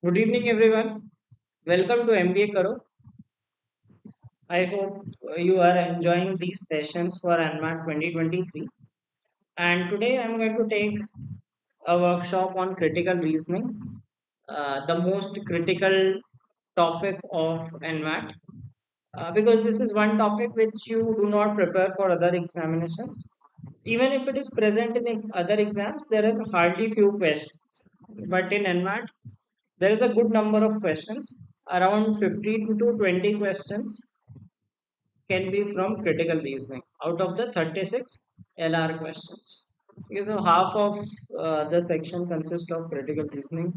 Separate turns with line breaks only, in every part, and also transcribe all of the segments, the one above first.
Good evening, everyone. Welcome to MBA Karo. I hope you are enjoying these sessions for NMAT 2023. And today I'm going to take a workshop on critical reasoning, the most critical topic of NMAT, because this is one topic which you do not prepare for other examinations. Even if it is present in other exams, there are hardly few questions. But in NMAT, there is a good number of questions, around 15 to 20 questions can be from critical reasoning out of the 36 LR questions. Okay, so half of the section consists of critical reasoning.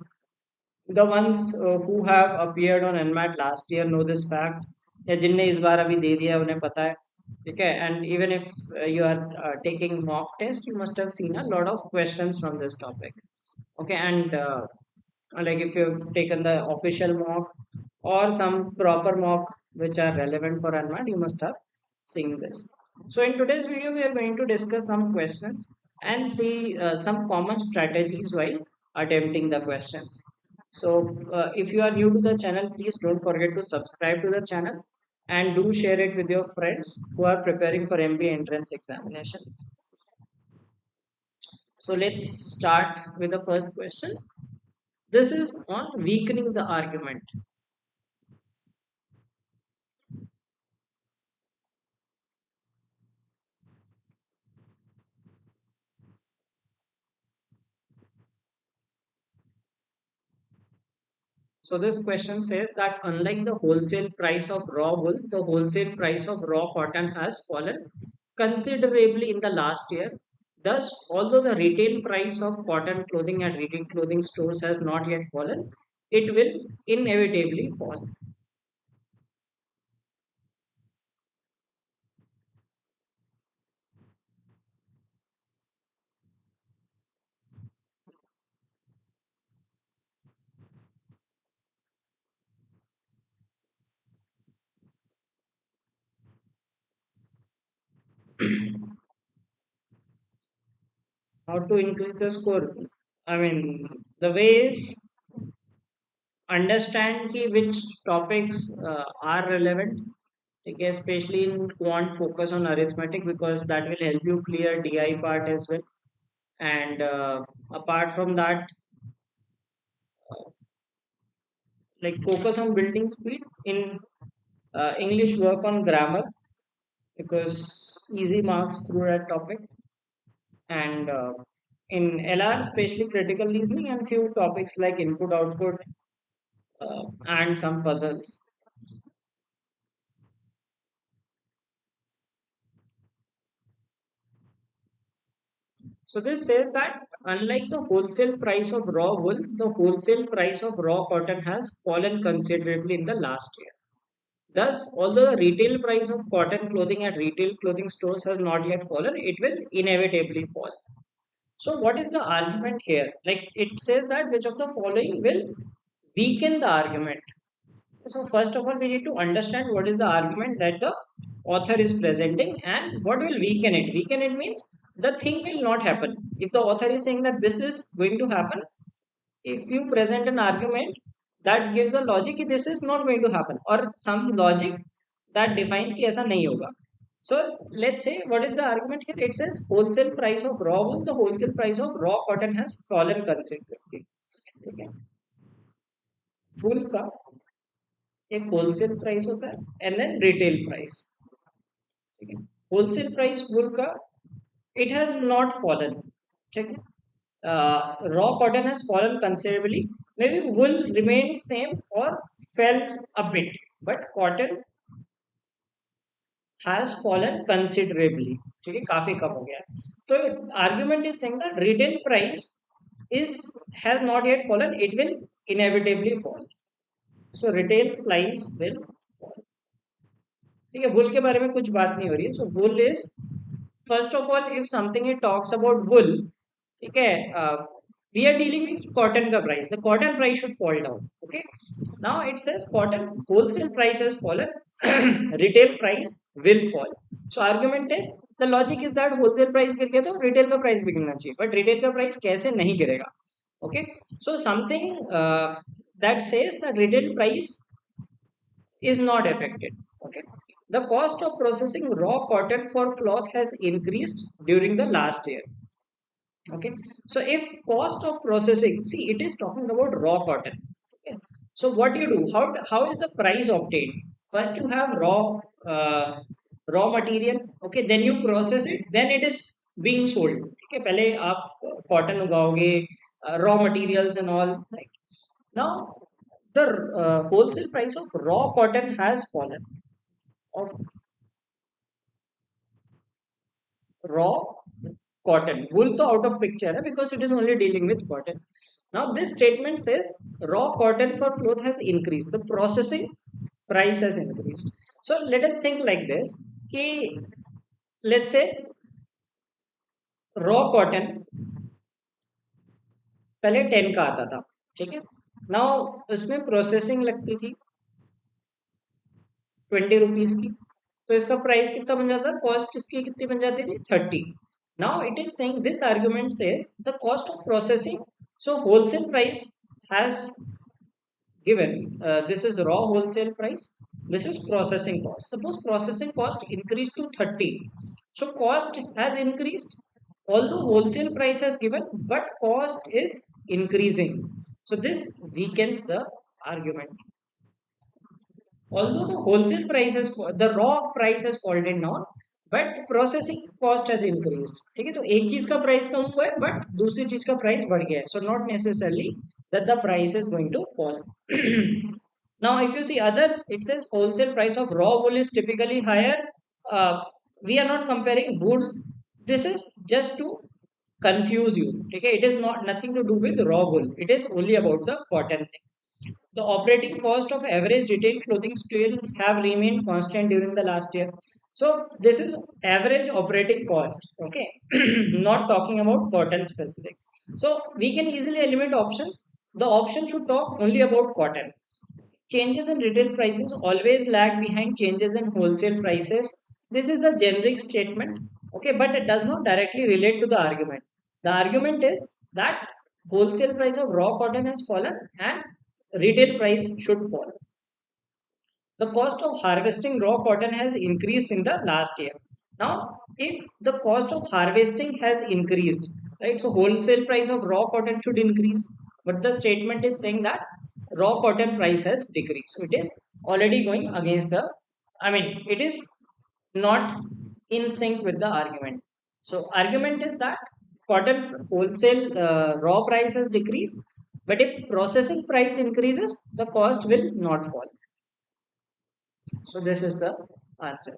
The ones who have appeared on NMAT last year know this fact. या जिनने इस बार अभी दे दिया है उन्हें पता है ठीक है and even if you are taking mock test you must have seen a lot of questions from this topic. Okay, and like if you've taken the official mock or some proper mock which are relevant for NMAT, you must have seen this. So in today's video, we are going to discuss some questions and see some common strategies while attempting the questions. So if you are new to the channel, please don't forget to subscribe to the channel and do share it with your friends who are preparing for MBA entrance examinations. So let's start with the first question. This is on weakening the argument. So this question says that unlike the wholesale price of raw wool, the wholesale price of raw cotton has fallen considerably in the last year. Thus, although the retail price of cotton clothing at retail clothing stores has not yet fallen, it will inevitably fall. How to increase the score? I mean, the ways understand ki which topics are relevant. Okay, especially in quant, focus on arithmetic because that will help you clear DI part as well. And apart from that, like focus on building speed in English, work on grammar because easy marks through that topic. And in LR, especially critical reasoning and few topics like input output and some puzzles. So this says that unlike the wholesale price of raw wool, the wholesale price of raw cotton has fallen considerably in the last year. Thus, although the retail price of cotton clothing at retail clothing stores has not yet fallen, it will inevitably fall. So, what is the argument here? Like it says that which of the following will weaken the argument. So, first of all, we need to understand what is the argument that the author is presenting and what will weaken it. Weaken it means the thing will not happen. If the author is saying that this is going to happen, if you present an argument that gives a logic कि this is not going to happen or some logic that defines कि ऐसा नहीं होगा. So let's say what is the argument here? It says wholesale price of raw wool, the wholesale price of raw cotton has fallen considerably. ठीक है, wool का एक wholesale price होता है एंड देन रिटेल प्राइस. ठीक है, wholesale price वुल का it has not fallen. ठीक है, raw cotton has fallen considerably. Maybe wool remained same or fell a bit, but cotton has fallen considerably. ठीक है, काफी कम हो गया है. तो argument is saying that retail price is has not yet fallen, it will inevitably fall. So retail price will fall. ठीक है, वुल के बारे में कुछ बात नहीं हो रही है. So wool is first of all if something it talks about wool, ठीक है, we are dealing with cotton ka price. The cotton price should fall down. Okay, now it says cotton wholesale price has fallen, retail price will fall. So argument is, the logic is that wholesale price गिर गया तो retail का price भी गिरना चाहिए, but retail का price कैसे नहीं गिरेगा. Okay, so something that says that retail price is not affected. Okay. The cost of processing raw cotton for cloth has increased during the last year. Okay. So if cost of processing, see, it is talking about raw cotton. Okay. So what you do, how is the price obtained? First you have raw material. Okay, then you process it, then it is being sold. Okay, पहले आप cotton उगाओगे, raw materials and all, right? Now the wholesale price of raw cotton has fallen. Of raw cotton, wool तो out of picture है because it is only dealing with cotton. Now this statement says raw cotton for cloth has increased, the processing price has increased. So let us think like this, कि let's say raw cotton पहले 10 का आता था, ठीक है? Now उसमें processing लगती थी 20 रुपीज की, तो इसका प्राइस कितना बन जाता, कॉस्ट इसकी कितनी बन जाती थी 30. Now it is saying, this argument says the cost of processing, so wholesale price has given, this is raw wholesale price, this is processing cost. Suppose processing cost increased to 30, so cost has increased, although wholesale price has given, but cost is increasing. So this weakens the argument. Although the wholesale price has, the raw price has fallen down, but processing cost has increased. ठीक है, तो एक चीज का price कम हुआ है but दूसरी चीज का प्राइस बढ़ गया है, so not necessarily that the price is going to fall. Now if you see others, it says wholesale price of raw wool is typically higher. uh, we are not comparing wool, this is just to confuse you. Okay, it is not nothing to do with raw wool, it is only about the cotton thing. The operating cost of average retail clothing still have remained constant during the last year. So this is average operating cost. Okay, not talking about cotton specific. So we can easily eliminate options. The option should talk only about cotton. Changes in retail prices always lag behind changes in wholesale prices. This is a generic statement, okay, but it does not directly relate to the argument. The argument is that wholesale price of raw cotton has fallen and retail price should fall. The cost of harvesting raw cotton has increased in the last year. Now, if the cost of harvesting has increased, right, so wholesale price of raw cotton should increase, but the statement is saying that raw cotton price has decreased. So it is already going against the, I mean, it is not in sync with the argument. So argument is that cotton wholesale raw price has decreased, but if processing price increases, the cost will not fall. So this is the answer.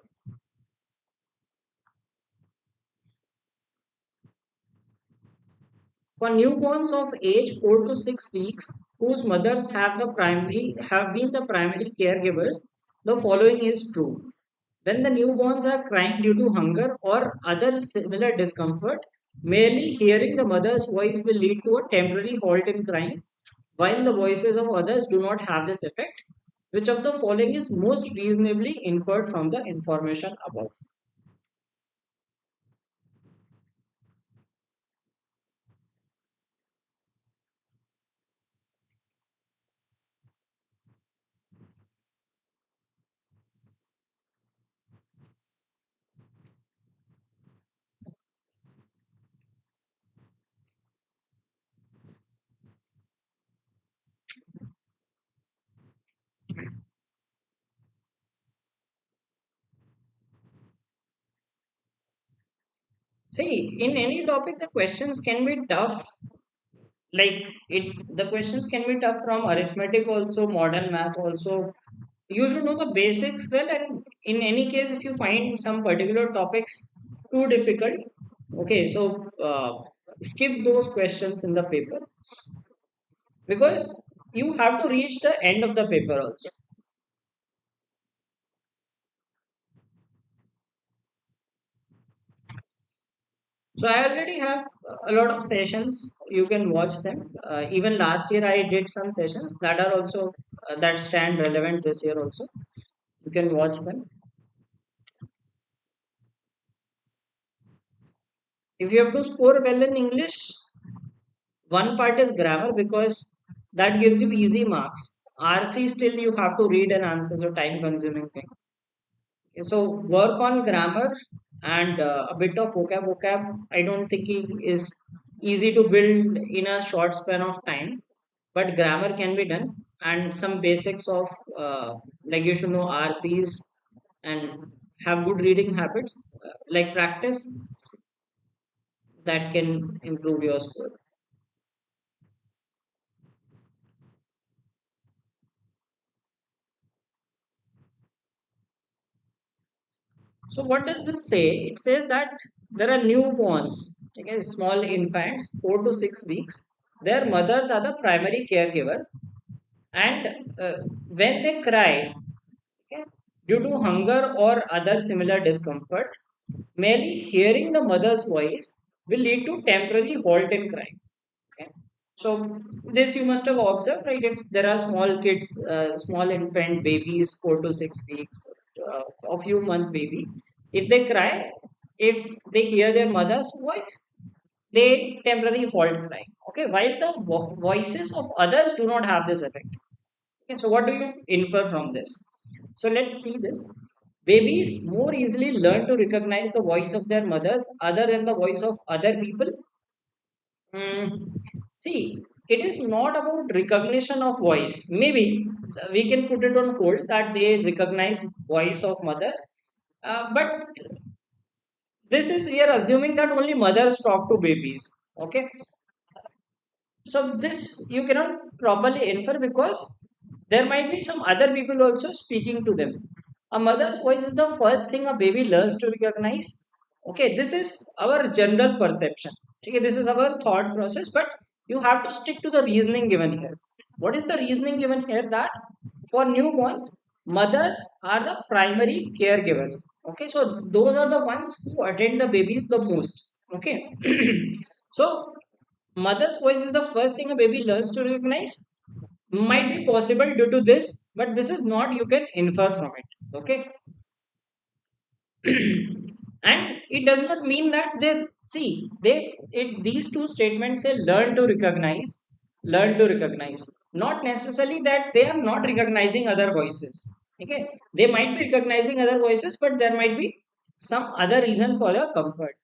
For newborns of age 4 to 6 weeks whose mothers have been the primary caregivers, the following is true. When the newborns are crying due to hunger or other similar discomfort, merely hearing the mother's voice will lead to a temporary halt in crying, while the voices of others do not have this effect. Which of the following is most reasonably inferred from the information above? See, in any topic, the questions can be tough. Like the questions can be tough from arithmetic also, modern math also. You should know the basics well, and in any case, if you find some particular topics too difficult, okay, so skip those questions in the paper because you have to reach the end of the paper also. So I already have a lot of sessions. You can watch them. Even last year I did some sessions that are also that stand relevant this year also. You can watch them. If you have to score well in English, one part is grammar because that gives you easy marks. RC still you have to read and answer, so time consuming thing. So work on grammar and a bit of vocab. I don't think it is easy to build in a short span of time, but grammar can be done, and some basics of like you should know RCs and have good reading habits, like practice, that can improve your score. So what does this say? It says that there are newborns, okay, small infants, 4 to 6 weeks. Their mothers are the primary caregivers, and when they cry, okay, due to hunger or other similar discomfort, merely hearing the mother's voice will lead to temporary halt in crying. Okay. So this you must have observed, right? If there are small kids, small infant babies, 4 to 6 weeks, a few month baby, if they cry, if they hear their mother's voice, they temporarily halt crying. Okay, while the voices of others do not have this effect. Okay, so what do you infer from this? So let's see this. Babies more easily learn to recognize the voice of their mothers other than the voice of other people. See, it is not about recognition of voice. Maybe we can put it on hold that they recognize voice of mothers, but this is we are assuming that only mothers talk to babies. Okay, so this you cannot properly infer because there might be some other people also speaking to them. A mother's voice is the first thing a baby learns to recognize. Okay, this is our general perception. Okay, this is our thought process, but you have to stick to the reasoning given here. What is the reasoning given here? That for newborns, mothers are the primary caregivers. Okay, so those are the ones who attend the babies the most. Okay. So mother's voice is the first thing a baby learns to recognize. Might be possible due to this, but this is not you can infer from it. Okay. And it does not mean that they see this it these two statements say learn to recognize, not necessarily that they are not recognizing other voices. Okay, they might be recognizing other voices, but there might be some other reason for the comfort.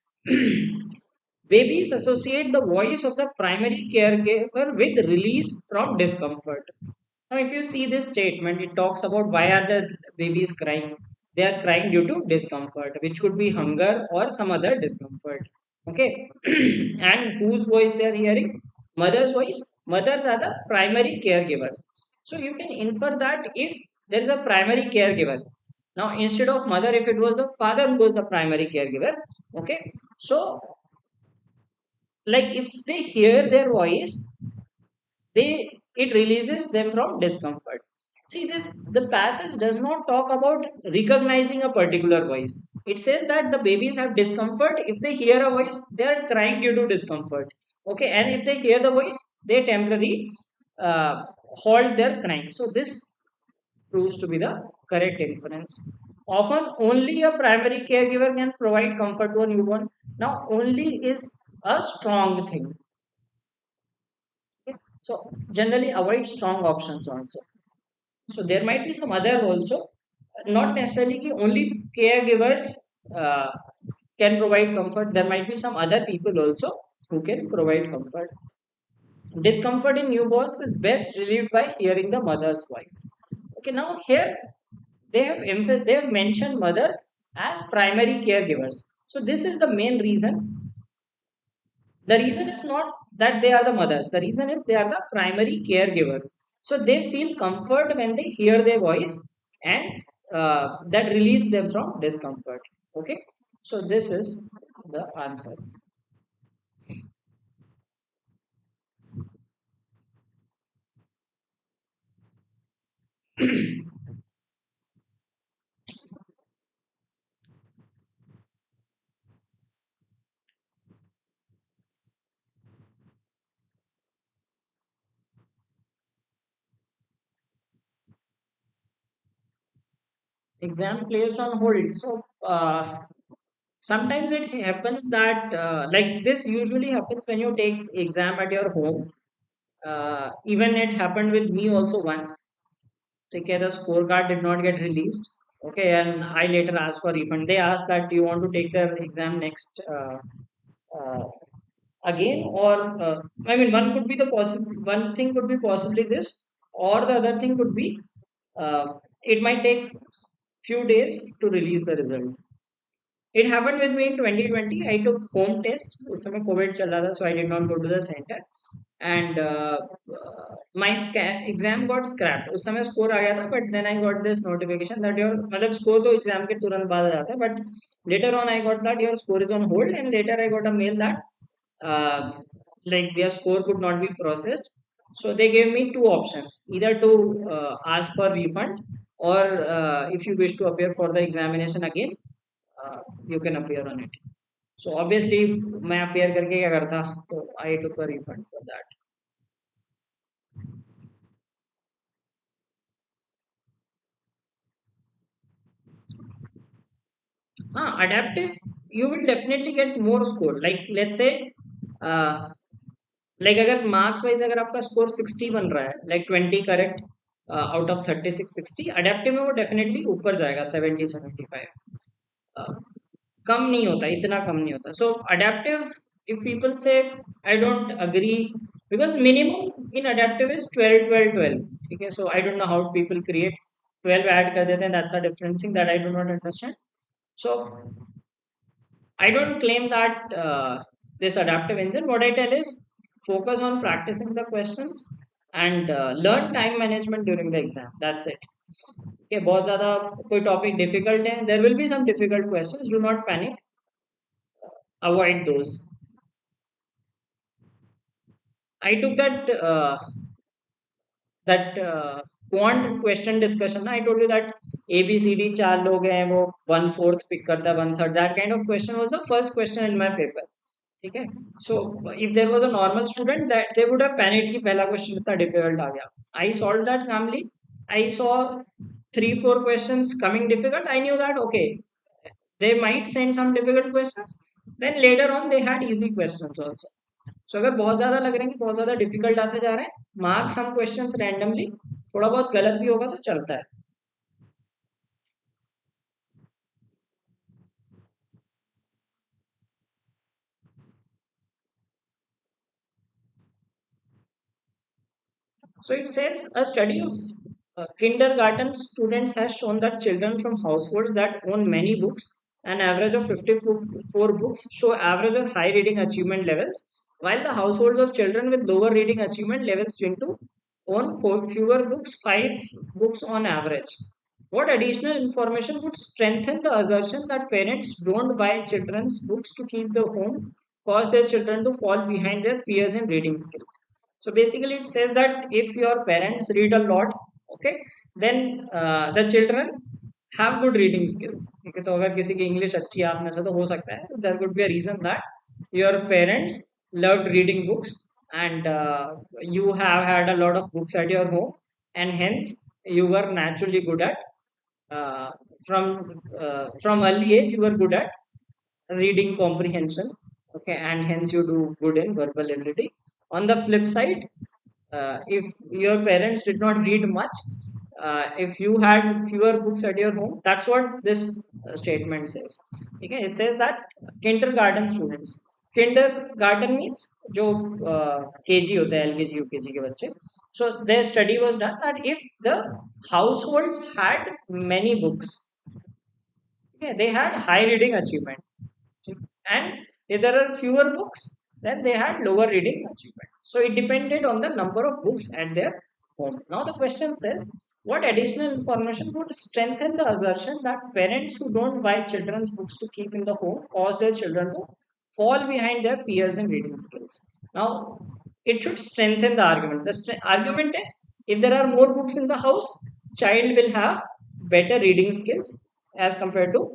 Babies associate the voice of the primary caregiver with release from discomfort. Now, if you see this statement, it talks about why are the babies crying? They are crying due to discomfort, which could be hunger or some other discomfort. Okay, and whose voice they are hearing? Mother's voice. Mothers are the primary caregivers. So you can infer that if there is a primary caregiver. Now, instead of mother, if it was the father who was the primary caregiver, okay. So, like if they hear their voice, they it releases them from discomfort. See, this the passage does not talk about recognizing a particular voice. It says that the babies have discomfort. If they hear a voice, they are crying due to discomfort. Okay, and if they hear the voice, they temporarily uh, halt their crying. So this proves to be the correct inference. Often only a primary caregiver can provide comfort to a newborn. Now only is a strong thing. Okay. So generally avoid strong options also. So there might be some other also, not necessarily only caregivers uh, can provide comfort. There might be some other people also who can provide comfort. Discomfort in newborns is best relieved by hearing the mother's voice. Okay, now here they have mentioned mothers as primary caregivers. So this is the main reason. The reason is not that they are the mothers. The reason is they are the primary caregivers. So they feel comfort when they hear their voice, and that relieves them from discomfort. Okay. So this is the answer. Exam placed on hold. So sometimes it happens that like this usually happens when you take exam at your home. Even it happened with me also once. Okay, the scorecard did not get released. Okay, and I later asked for refund. They asked that, do you want to take the exam next uh, again, or I mean, one could be the possible. One thing could be possibly this, or the other thing could be it might take few days to release the result. It happened with me in 2020. I took home test. उस समय COVID चल रहा था, so I did not go to the center. And my exam got scrapped. उस समय score आ गया था, but then I got this notification that your मतलब score तो exam के तुरंत बाद आ जाता है, but later on I got that your score is on hold, and later I got a mail that uh, like their score could not be processed. So they gave me two options: either to ask for refund, or if you wish to appear for the examination again, you can appear on it. So obviously मैं appear करके क्या करता, तो I took a refund for that. Adaptive, you will definitely get more score. Like let's say uh, like अगर marks wise अगर आपका score 60 बन रहा है, like 20 correct out of 36 60, adaptive में वो definitely ऊपर जाएगा 70 75. uh, कम नहीं होता, इतना कम नहीं होता. So adaptive, if people say, I don't agree, because minimum in adaptive is 12 12 12. ठीक है, so I don't know how people create 12 add कर देते हैं. That's a different thing that I do not understand. So I don't claim that this adaptive engine. What I tell is focus on practicing the questions and learn time management during the exam. That's it. Okay, बहुत ज़्यादा कोई topic difficult है, there will be some difficult questions. Do not panic. Avoid those. I took that quant question discussion. I told you that ABCD चार लोग हैं, वो 1/4 pick करता है, 1/3. That kind of question was the first question in my paper. ठीक है, so if there was a normal student, that they would have panicked कि पहला question इतना difficult आ गया. I solved that calmly. I saw 3 4 questions coming difficult. I knew that okay, they might send some difficult questions. Then later on they had easy questions also. So अगर बहुत ज्यादा लग रहे हैं कि बहुत ज्यादा difficult आते जा रहे हैं, mark some questions randomly. थोड़ा बहुत गलत भी होगा तो चलता है. So it says a study of kindergarten students has shown that children from households that own many books, an average of 54 books, show average or high reading achievement levels, while the households of children with lower reading achievement levels tend to own fewer books, 5 books on average. What additional information would strengthen the assertion that parents don't buy children's books to keep the home, cause their children to fall behind their peers in reading skills? So basically, it says that if your parents read a lot, okay, then the children have good reading skills. Okay, तो अगर किसी की English अच्छी है आप में से तो हो सकता है there could be a reason that your parents loved reading books, and you have had a lot of books at your home, and hence you were naturally good at uh, from early age you were good at reading comprehension. Okay, and hence you do good in verbal ability. On the flip side, if your parents did not read much, if you had fewer books at your home, that's what this statement says. Okay, it says that kindergarten students, kindergarten means जो KG होता है, LKG UKG के बच्चे. So their study was done that if the households had many books, okay, they had high reading achievement. And if there are fewer books, then they had lower reading achievement. So it depended on the number of books at their home. Now the question says, what additional information would strengthen the assertion that parents who don't buy children's books to keep in the home cause their children to fall behind their peers in reading skills? Now it should strengthen the argument. The argument is, if there are more books in the house, child will have better reading skills as compared to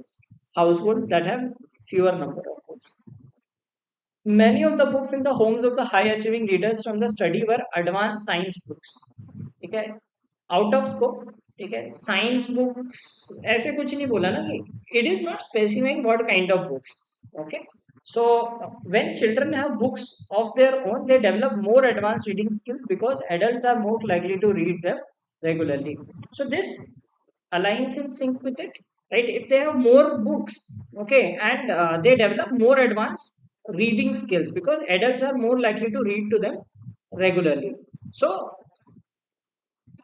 households that have fewer number of books. Many of the books in the homes of the high achieving readers from the study were advanced science books. ठीक है, out of scope. ठीक है, science books ऐसे कुछ नहीं बोला ना कि it is not specifying what kind of books. Okay, So when children have books of their own, they develop more advanced reading skills because adults are more likely to read them regularly. So this aligns in sync with it, right? If they have more books, okay, and they develop more advanced reading skills because adults are more likely to read to them regularly. So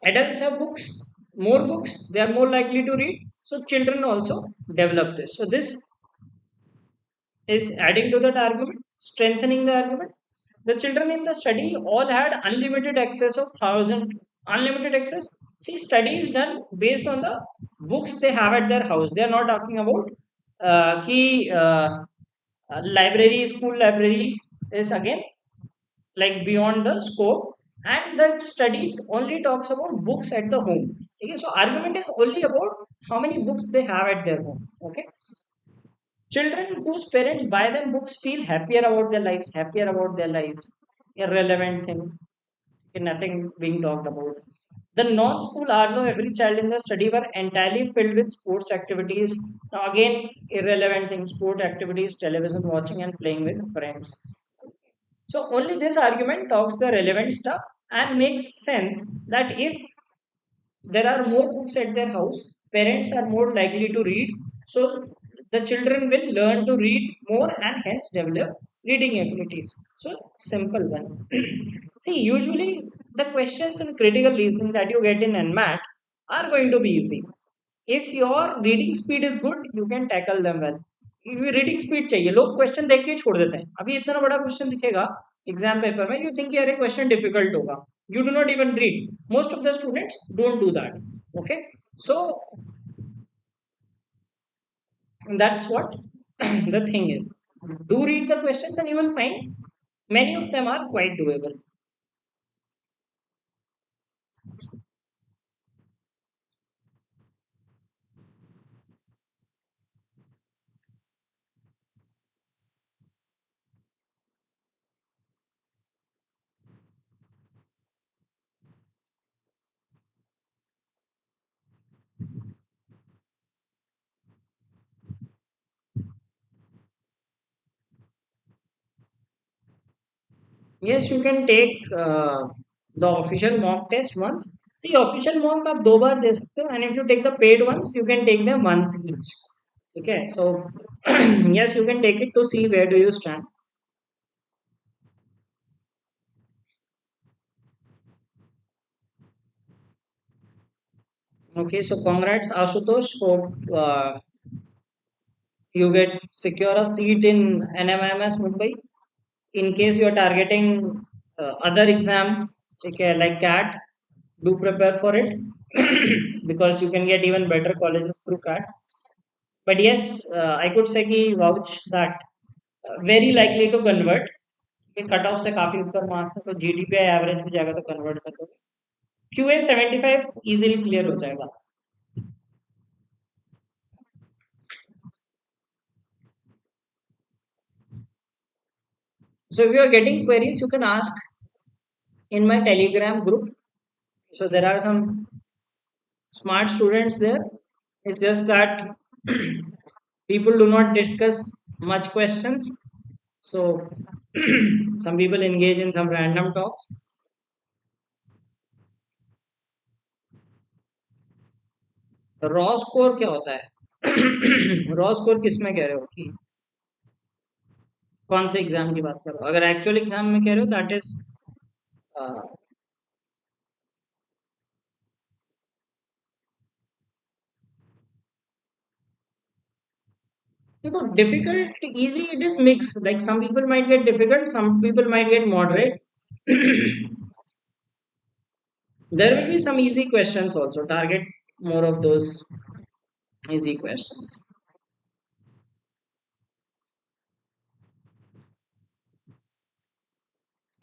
adults have books, more books, they are more likely to read. So children also develop this. So this is adding to that argument, strengthening the argument. The children in the study all had unlimited access of thousand unlimited access. See, study is done based on the books they have at their house. They are not talking about library, school library is again like beyond the scope, and that study only talks about books at the home. Okay, so argument is only about how many books they have at their home. Okay, children whose parents buy them books feel happier about their lives. Irrelevant thing, nothing being talked about. The non-school hours of every child in the study were entirely filled with sports activities. Now again, irrelevant things, sport activities, television watching, and playing with friends. So only this argument talks the relevant stuff and makes sense that if there are more books at their house, parents are more likely to read. So the children will learn to read more and hence develop reading abilities. So simple one. See, usually the questions in critical reasoning that you get in NMAT are going to be easy. If your reading speed is good, you can tackle them well. Reading speed चाहिए, लोग question देख के ही छोड़ देते हैं. अभी इतना बड़ा क्वेश्चन दिखेगा एग्जाम पेपर में, यू थिंक यार ये क्वेश्चन डिफिकल्ट होगा, you do not even read. Most of the students don't do that. Okay, so that's what the thing is. Do read the questions and you will find many of them are quite doable. Yes, you can take the official mock test once. See, official mock आप दो बार दे सकते हो, and if you take the paid ones, you can take them once each. Okay, so yes, you can take it to see where do you stand. Okay, so congrats Ashutosh. Hope you get secure a seat in NMMS Mumbai. In case you are targeting other exams, okay, like CAT, do prepare for it because you can get even better colleges through CAT. But yes, I could say कि vouch that very likely to convert. कि cut off से काफी ऊपर marks है तो GDPI average भी जाएगा तो कन्वर्ट कर दो. क्यूए 75 इजीली क्लियर हो जाएगा. So if you are getting queries, you can ask in my Telegram group. So there are some smart students there. It's just that people do not discuss much questions. So some people engage in some random talks. Raw score क्या होता है? Raw score किस में कह रहे हो कि कौन से एग्जाम की बात कर रहे हो? अगर एक्चुअल एग्जाम में कह रहे हो दैट इज देखो difficult easy it is mixed, like some people might get difficult, some people might get moderate. There will be some easy questions also, target more of those easy questions.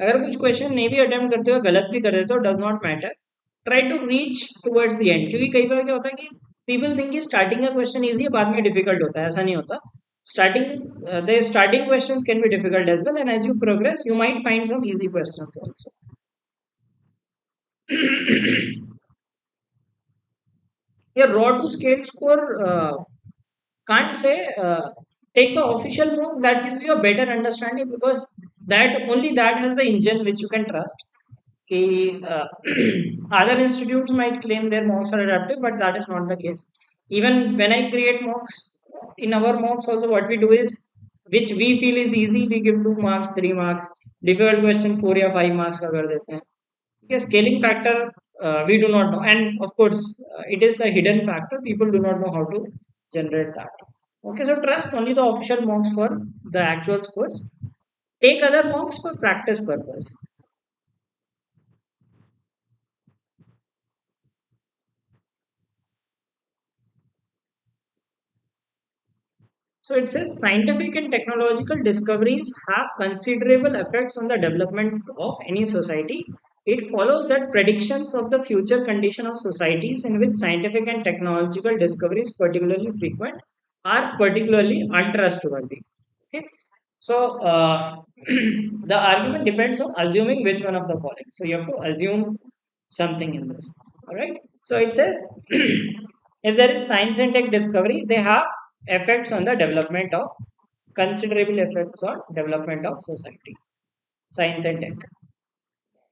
अगर कुछ question नहीं भी attempt करते हो, गलत भी कर देते हो, does not matter. Try to reach towards the end, क्योंकि कई बार क्या होता है कि पीपल थिंक कि स्टार्टिंग का क्वेश्चन इजी है, बाद में डिफिकल्ट होता है. ऐसा नहीं होता. starting the starting questions can be difficult as well, and as you progress you might find some easy questions also. Yeah, raw to scale score, can't say take the official book. That gives you a better understanding, because that only that has the engine which you can trust. कि other institutes might claim their mocks are adaptive, but that is not the case. Even when I create mocks, in our mocks also what we do is, which we feel is easy, we give 2 marks, 3 marks. Difficult question 4 या 5 marks का कर देते हैं. Okay, scaling factor, we do not know, and of course it is a hidden factor. People do not know how to generate that. Okay, so trust only the official mocks for the actual scores. Take other mocks for practice purpose. So it says scientific and technological discoveries have considerable effects on the development of any society. It follows that predictions of the future condition of societies in which scientific and technological discoveries particularly frequent are particularly untrustworthy. Okay. So the argument depends on assuming which one of the following. So you have to assume something in this. All right. So it says if there is science and tech discovery, they have effects on the development of considerable effects on development of society. Science and tech.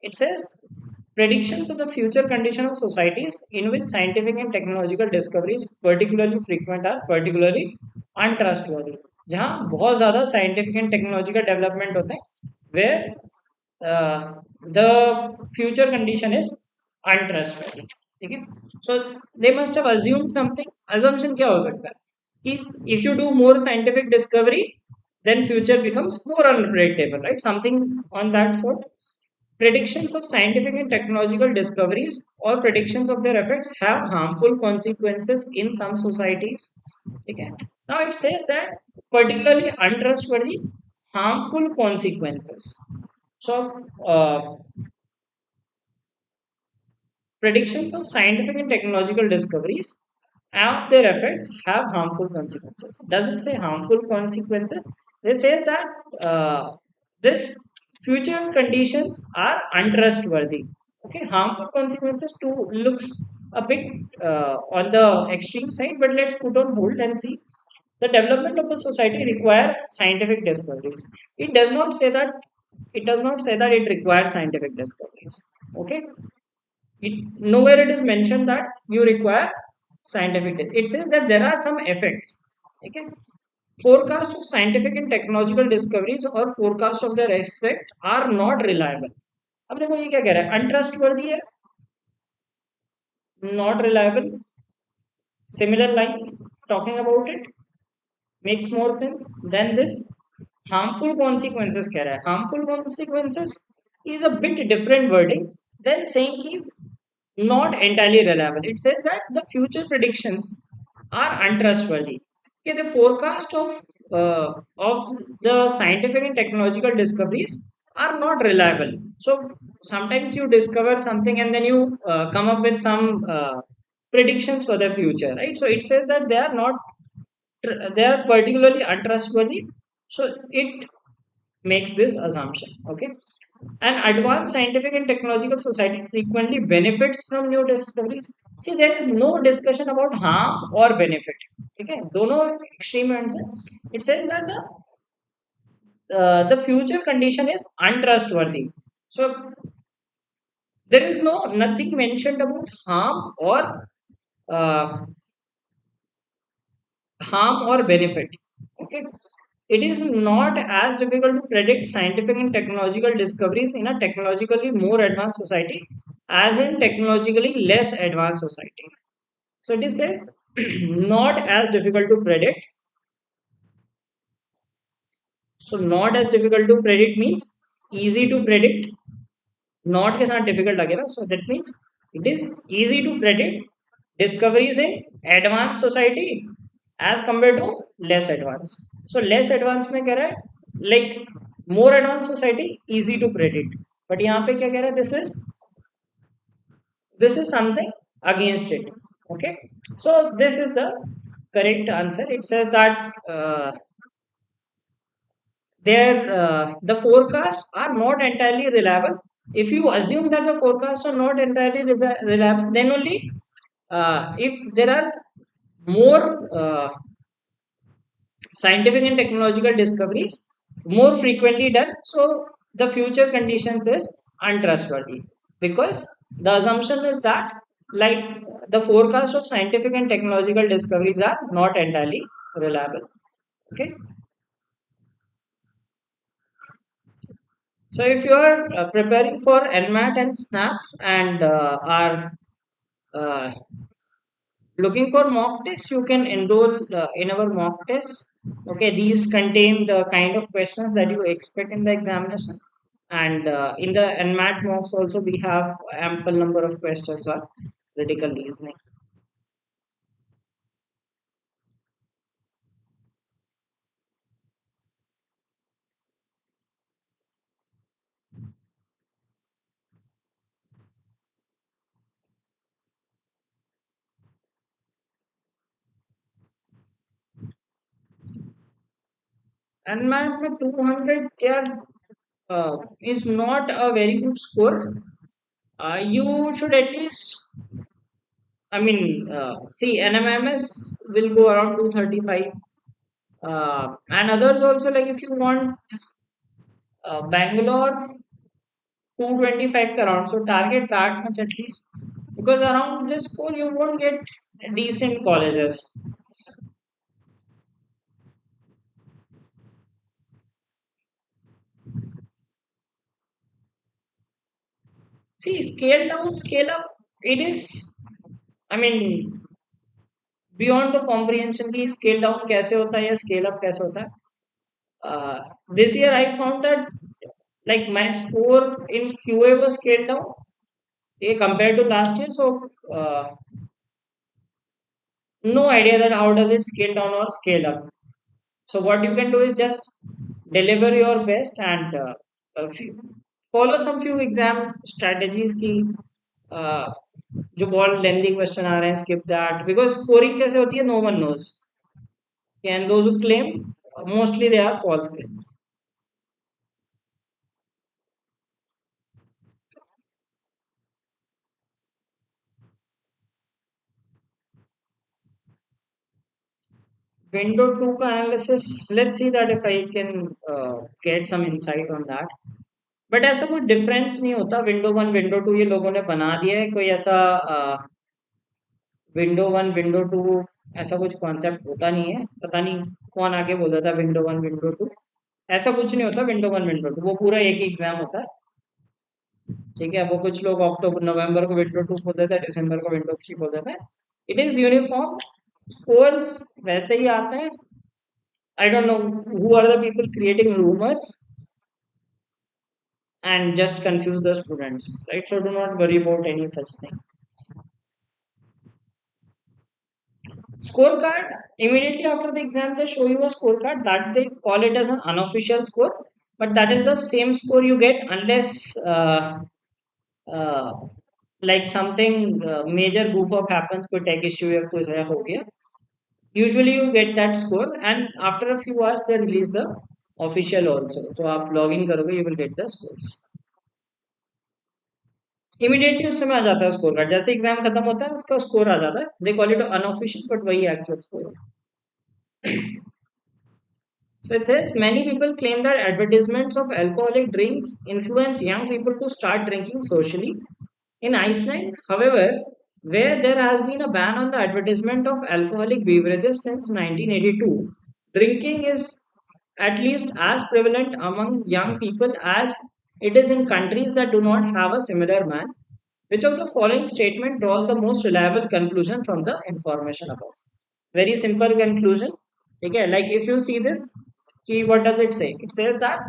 It says predictions of the future condition of societies in which scientific and technological discoveries particularly frequent are particularly untrustworthy. जहाँ बहुत ज़्यादा scientific and technological development होते हैं, where the future condition is untrustworthy. ठीक है? So they must have assumed something. Assumption क्या हो सकता है? If you do more scientific discovery, then future becomes more unpredictable, right? Something on that sort. Predictions of scientific and technological discoveries or predictions of their effects have harmful consequences in some societies. Okay. Now it says that particularly untrustworthy, harmful consequences. So, predictions of scientific and technological discoveries of their effects have harmful consequences. Does it say harmful consequences? It says that this future conditions are untrustworthy. Okay, harmful consequences too looks a bit on the extreme side, but let's put on hold and see. The development of a society requires scientific discoveries. It does not say that it requires scientific discoveries. Okay, nowhere it is mentioned that you require scientific test. It says that there are some effects. Okay. Forecast of scientific and technological discoveries or forecast of their effect are not reliable. अब देखो ये क्या कह रहा है, untrustworthy है, not reliable. Similar lines talking about it makes more sense than this. Harmful consequences कह रहा है. Harmful consequences is a bit different wording than saying कि not entirely reliable. It says that the future predictions are untrustworthy. Okay, the forecast of the scientific and technological discoveries are not reliable. So sometimes you discover something and then you come up with some predictions for the future, right? So it says that they are particularly untrustworthy. So it makes this assumption. Okay, an advanced scientific and technological society frequently benefits from new discoveries. See, there is no discussion about harm or benefit. Okay, दोनों extreme ends हैं. It says that the future condition is untrustworthy. So there is nothing mentioned about uh, harm or benefit. Okay, it is not as difficult to predict scientific and technological discoveries in a technologically more advanced society as in technologically less advanced society. So it says not as difficult to predict. So not as difficult to predict means easy to predict. Not के साथ difficult लगेगा. So that means it is easy to predict discoveries in advanced society as compared to less advanced. So less advanced में कह रहा है like more advanced society easy to predict. But यहाँ पे क्या कह रहा है, this is something against it. Okay, so this is the correct answer. It says that the forecasts are not entirely reliable. If you assume that the forecasts are not entirely reliable, then only if there are more scientific and technological discoveries more frequently done, so the future conditions is untrustworthy, because the assumption is that, like, the forecast of scientific and technological discoveries are not entirely reliable. Okay, so if you are preparing for NMAT and SNAP and are uh, looking for mock tests, you can enroll in our mock tests. Okay, these contain the kind of questions that you expect in the examination. And in the NMAT mocks also, we have ample number of questions on critical reasoning. NMAT में 200 क्या is not a very good score. You should at least, I mean, see, NMMS will go around 235. And others also, like if you want Bangalore 225 around, so target that much at least, because around this score you won't get decent colleges. See, scale down, scale up, it is, I mean, beyond the comprehension की scale down कैसे होता है या scale up कैसे होता है. This year I found that, like, my score in QA was scaled down, compared to last year. So no idea that how does it scale down or scale up. So what you can do is just deliver your best and follow some few exam strategies की uh, जो बहुत lengthy question आ रहे हैं skip that, because scoring कैसे होती है no one knows, and those who claim, mostly they are false claims. Window 2 का analysis, let's see that if I can get some insight on that. But ऐसा कोई difference नहीं होता, window one window to ये लोगों ने बना दिया है, कोई ऐसा विंडो वन विंडो टू ऐसा कुछ कॉन्सेप्ट होता नहीं है. पता नहीं कौन आके बोलता था विंडो वन विंडो टू. ऐसा कुछ नहीं होता विंडो वन विंडो टू, वो पूरा एक ही एग्जाम होता है. ठीक है, वो कुछ लोग अक्टूबर नवंबर को विंडो टू बोलते थे, दिसंबर को विंडो थ्री बोलते थे. इट इज यूनिफॉर्म, स्कोर्स वैसे ही आते हैं. I don't know who are the people creating rumours and just confuse the students, right? So do not worry about any such thing. Scorecard, immediately after the exam they show you a scorecard that they call it as an unofficial score, but that is the same score you get unless uh, like something major goof up happens, कोई tech issue या कुछ ऐसा हो गया. Usually you get that score and after a few hours they release the official also. तो आप log in करोगे, you will get the scores. Immediately उस समय आ जाता है स्कोर कार्ड, जैसे एग्जाम खत्म होता है उसका स्कोर आ जाता है. They call it unofficial but वही actual score. So it says many people claim that advertisements of alcoholic drinks influence young people to start drinking socially. In Iceland, however, where there has been a ban on the advertisement of alcoholic beverages since 1982, drinking is at least as prevalent among young people as it is in countries that do not have a similar ban. Which of the following statement draws the most reliable conclusion from the information above? Very simple conclusion. Okay, like if you see this, what does it say? It says that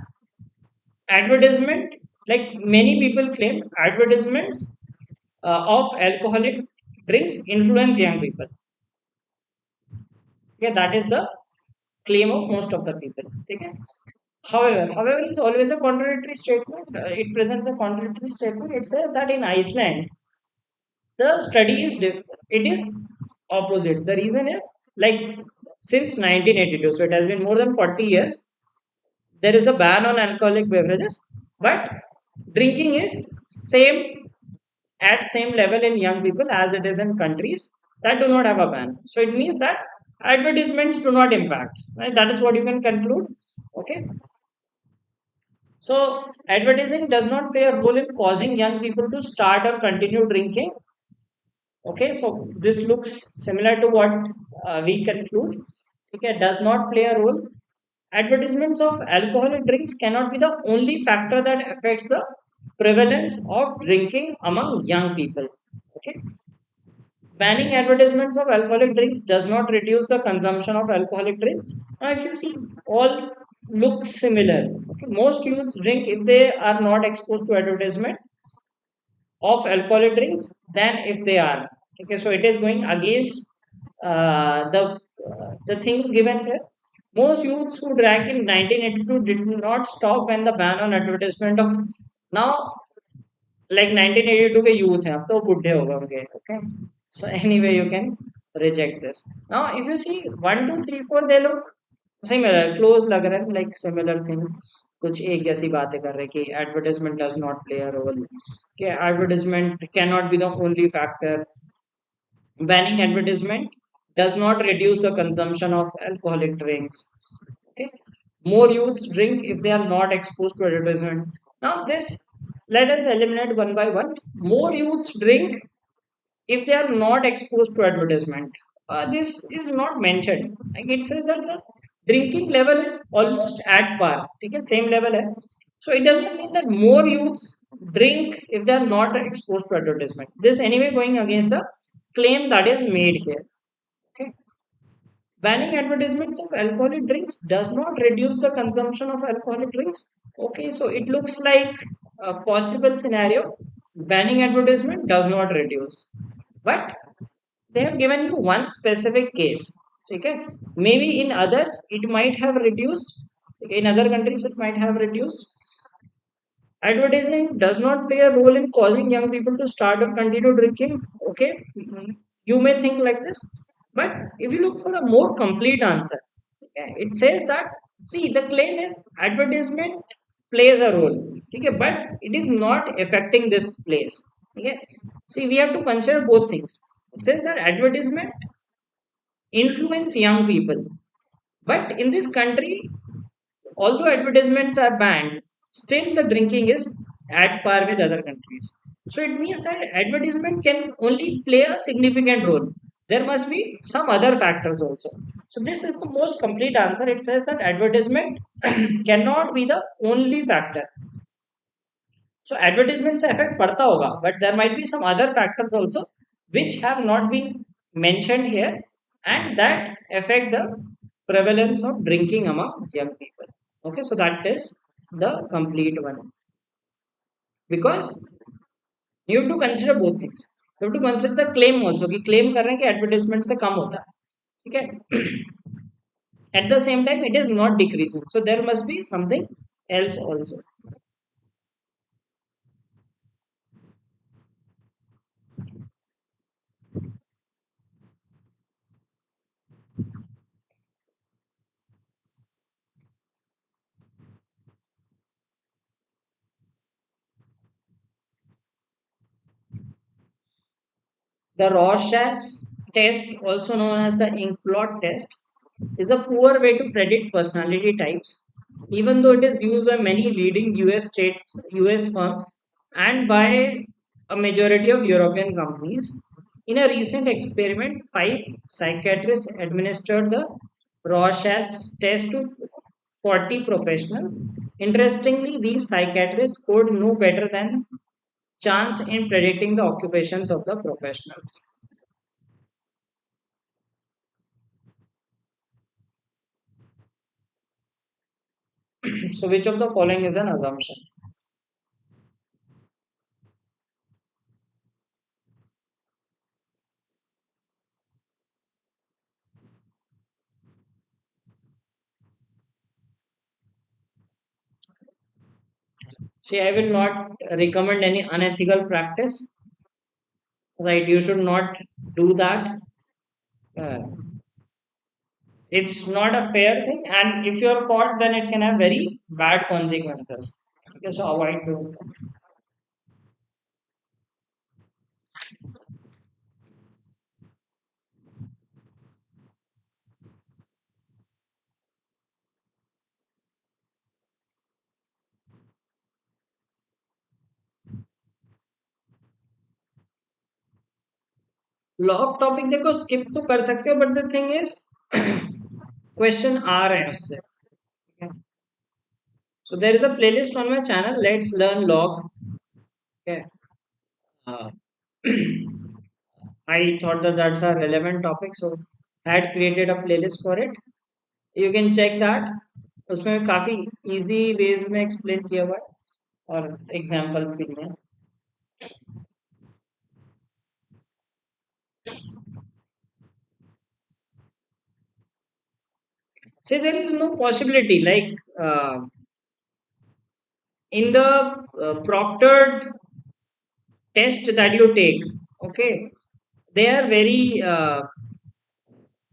advertisement, like many people claim, advertisements of alcoholic drinks influence young people. Okay, that is the claim of most of the people. Okay. However, it's always a contradictory statement. It presents a contradictory statement. It says that in Iceland, the study is it is opposite. The reason is, like, since 1982, so it has been more than 40 years, there is a ban on alcoholic beverages, but drinking is same at same level in young people as it is in countries that do not have a ban. So it means that advertisements do not impact, right? That is what you can conclude. Okay, so advertising does not play a role in causing young people to start or continue drinking. Okay, so this looks similar to what we conclude. Okay, does not play a role. Advertisements of alcoholic drinks cannot be the only factor that affects the prevalence of drinking among young people. Okay, banning advertisements of alcoholic drinks does not reduce the consumption of alcoholic drinks. Now, if you see, all look similar. Okay, most youths drink if they are not exposed to advertisement of alcoholic drinks than if they are. Okay, so it is going against the thing given here. Most youths who drank in 1982 did not stop when the ban on advertisement of now, like 1982 के youth हैं अब तो बुढ़े हो गए होंगे. Okay, so anyway you can reject this. Now if you see 1 2 3 4 they look similar, close लग रहे हैं, like similar thing. कुछ एक जैसी बातें कर रहे हैं कि advertisement does not play a role, कि advertisement cannot be the only factor, banning advertisement does not reduce the consumption of alcoholic drinks. Okay, more youths drink if they are not exposed to advertisement. Now this, let us eliminate one by one. More youths drink if they are not exposed to advertisement. This is not mentioned. Like it says that the drinking level is almost at par. Okay, same level है. So it doesn't mean that more youths drink if they are not exposed to advertisement. This anyway going against the claim that is made here. Okay. Banning advertisements of alcoholic drinks does not reduce the consumption of alcoholic drinks. Okay, so it looks like a possible scenario. Banning advertisement does not reduce. But they have given you one specific case. Okay, maybe in others it might have reduced. Okay, in other countries it might have reduced. Advertising does not play a role in causing young people to start or continue drinking. Okay, you may think like this, but if you look for a more complete answer, okay, it says that, see, the claim is advertisement plays a role. Okay, but it is not affecting this place. Okay, see, we have to consider both things. It says that advertisement influence young people, but in this country, although advertisements are banned, still the drinking is at par with other countries. So it means that advertisement can only play a significant role. There must be some other factors also. So this is the most complete answer. It says that advertisement cannot be the only factor. So advertisement से effect पड़ता होगा, but there might be some other factors also which have not been mentioned here, and that affect the prevalence of drinking among young people. Okay, so that is the complete one, because you have to consider both things. You have to consider the claim also कि claim कर रहे हैं कि advertisement से कम होता है, ठीक है. At the same time, it is not decreasing, so there must be something else also. The ROSHAS test, also known as the ink blot test, is a poor way to predict personality types, even though it is used by many leading US firms and by a majority of European companies. In a recent experiment, 5 psychiatrists administered the ROSHAS test to 40 professionals. Interestingly, these psychiatrists scored no better than chance in predicting the occupations of the professionals. So, which of the following is an assumption? See, I will not recommend any unethical practice. Right? You should not do that. Uh, it's not a fair thing, and if you are caught, then it can have very bad consequences. Okay, so avoid those things. Long topic देखो skip तो कर सकते हो but the thing is question आ रहे हैं उससे. So there is a playlist on my channel. Let's learn log. Okay. Uh, I thought that that's a relevant topic, so I had created a playlist for it. You can check that. उसमें काफी easy ways में explain किया हुआ है और examples भी हैं. See, there is no possibility like in the proctored test that you take. Okay, they are very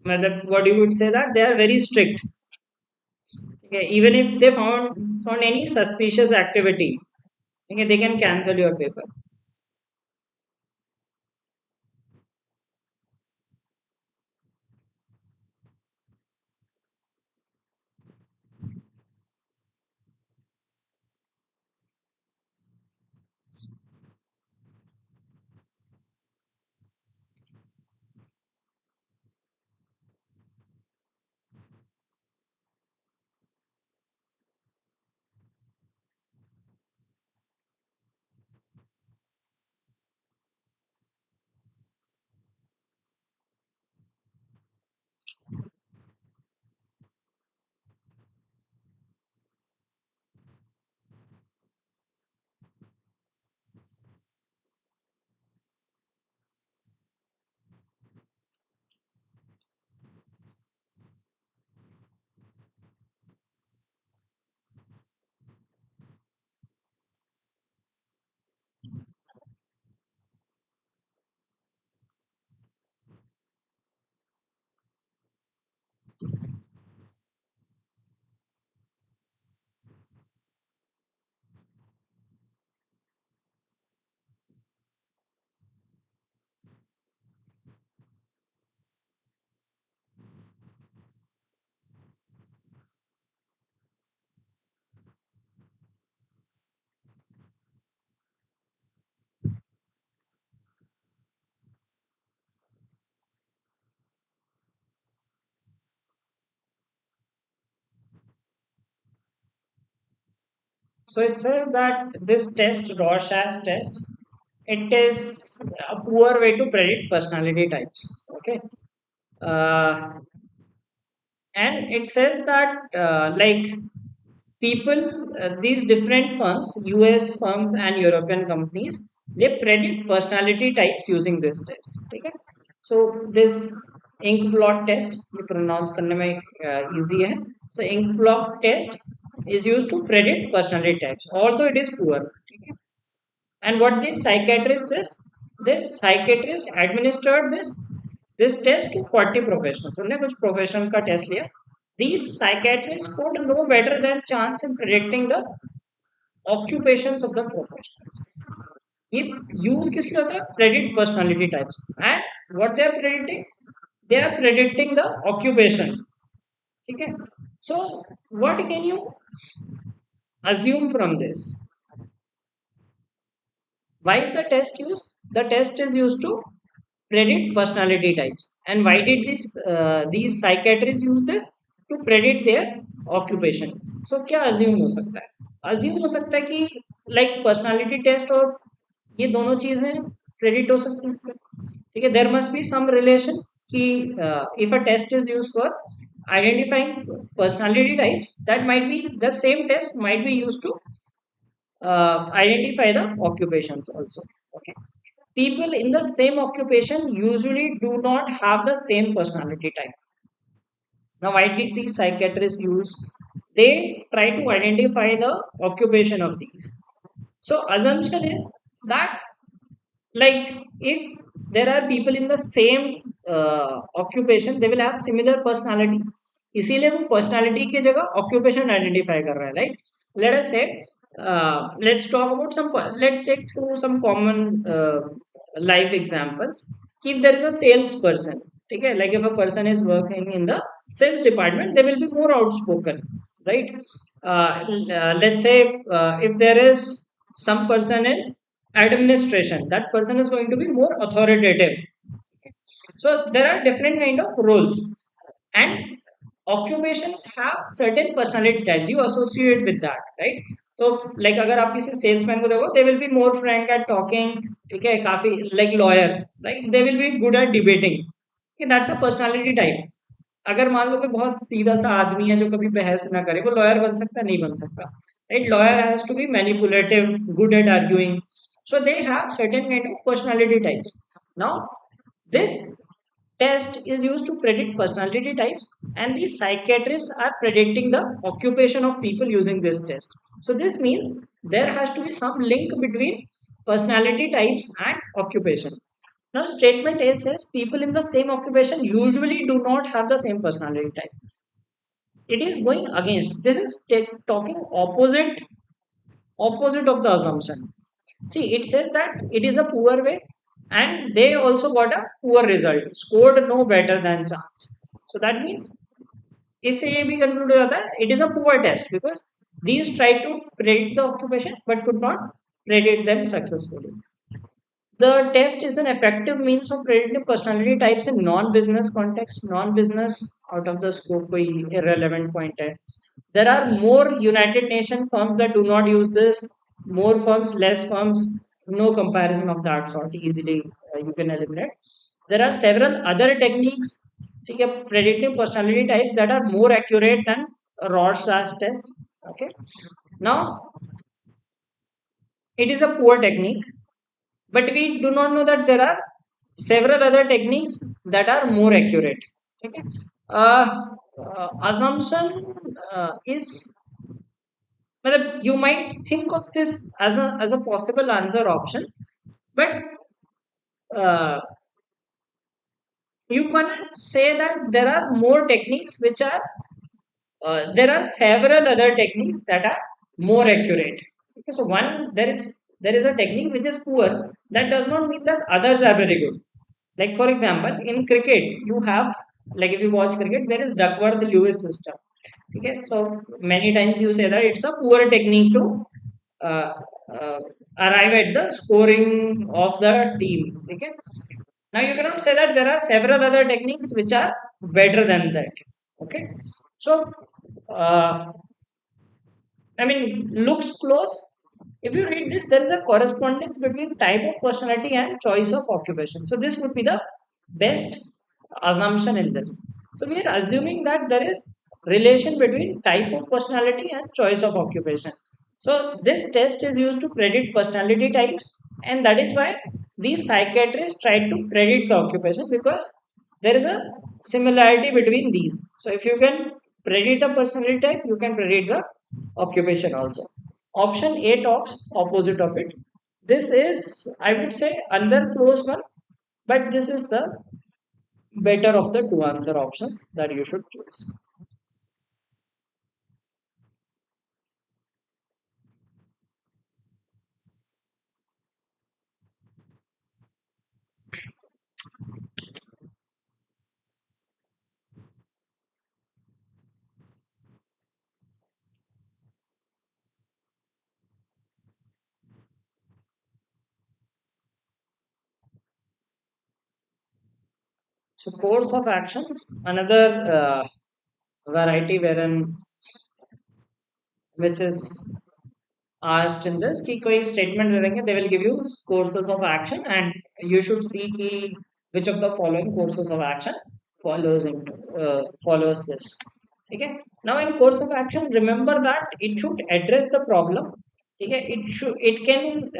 what you would say that they are very strict. Okay, even if they found any suspicious activity, okay, they can cancel your paper. So it says that this test, RAS test, it is a poor way to predict personality types. Okay, uh, and it says that like people, these different firms, US firms and European companies, they predict personality types using this test. Okay, so this ink blot test, ये pronounce करने में easy है. So ink blot test is used to predict personality types, although it is poor. Okay? And what this psychiatrist is, this psychiatrist administered this test to 40 professionals. उन्होंने कुछ professional का test लिया. These psychiatrists could know better than chance in predicting the occupations of the professionals. ये use किस लिए होता है? Predict personality types. And what they are predicting? They are predicting the occupation. ठीक है? So what can you assume from this? Why is the test used? The test is used to predict personality types. And why did these psychiatrists use this? To predict their occupation. So क्या assume हो सकता है? Assume हो सकता है कि like personality test और ये दोनों चीजें predict हो सकती हैं इससे. ठीक है? There must be some relation कि if a test is used for identifying personality types, that might be the same test might be used to identify the occupations also. Okay, people in the same occupation usually do not have the same personality type. Now why did these psychiatrists use? They try to identify the occupation of these. So assumption is that like if there are people in the same occupation, they will have similar personality. इसीलिए वो personality की जगह occupation identify कर रहा है. Like let us say let's talk about some, let's take through some common life examples. If there is a salesperson, ठीक है, like if a person is working in the sales department, they will be more outspoken, right? Let's say if there is some person in administration, that person is going to be more authoritative. So there are different kind of roles, and occupations have certain personality types you associate with that, right? So like अगर आप किसी salesman को देखो, they will be more frank at talking, ठीक है, काफी like lawyers, right? They will be good at debating. Okay, that's a personality type. अगर मान लो कि बहुत सीधा सा आदमी है जो कभी बहस ना करे, वो लॉयर बन सकता है? नहीं बन सकता, right? Lawyer has to be manipulative, good at arguing. So they have certain kind of personality types. Now this test is used to predict personality types, and the psychiatrists are predicting the occupation of people using this test. So this means there has to be some link between personality types and occupation. Now statement A says people in the same occupation usually do not have the same personality type. It is going against, this is talking opposite of the assumption. See, it says that it is a poor way, and they also got a poor result, scored no better than chance. So that means इससे ये भी conclude हो जाता है it is a poor test because these tried to predict the occupation but could not predict them successfully. The test is an effective means of predicting personality types in non-business context. Non-business out of the scope कोई irrelevant point है. There are more United Nations firms that do not use this. More firms, less firms. No comparison of that sort. Easily you can eliminate. There are several other techniques, ठीक है, predicting personality types that are more accurate than RAS test. Okay. Now it is a poor technique, but we do not know that there are several other techniques that are more accurate. Okay. Assumption is, well, you might think of this as a possible answer option, but uh, you cannot say that there are more techniques which are there are several other techniques that are more accurate. Okay, so one, there is a technique which is poor, that does not mean that others are very good. Like for example, in cricket, you have, like if you watch cricket, there is Duckworth Lewis system. Okay, so many times you say that it's a poor technique to uh, uh, arrive at the scoring of the team. Okay, now you cannot say that there are several other techniques which are better than that. Okay, so uh, I mean, looks close. If you read this, there is a correspondence between type of personality and choice of occupation. So this would be the best assumption in this. So we are assuming that there is relation between type of personality and choice of occupation. So this test is used to predict personality types, and that is why these psychiatrists tried to predict the occupation because there is a similarity between these. So if you can predict a personality type, you can predict the occupation also. Option A talks opposite of it. This is, I would say, another close one, but this is the better of the two answer options that you should choose. So, course of action, another variety wherein which is asked in this कि कोई statement दे देंगे, they will give you courses of action, and you should see कि which of the following courses of action follows this. Okay. Now in course of action, remember that it should address the problem. Okay. It can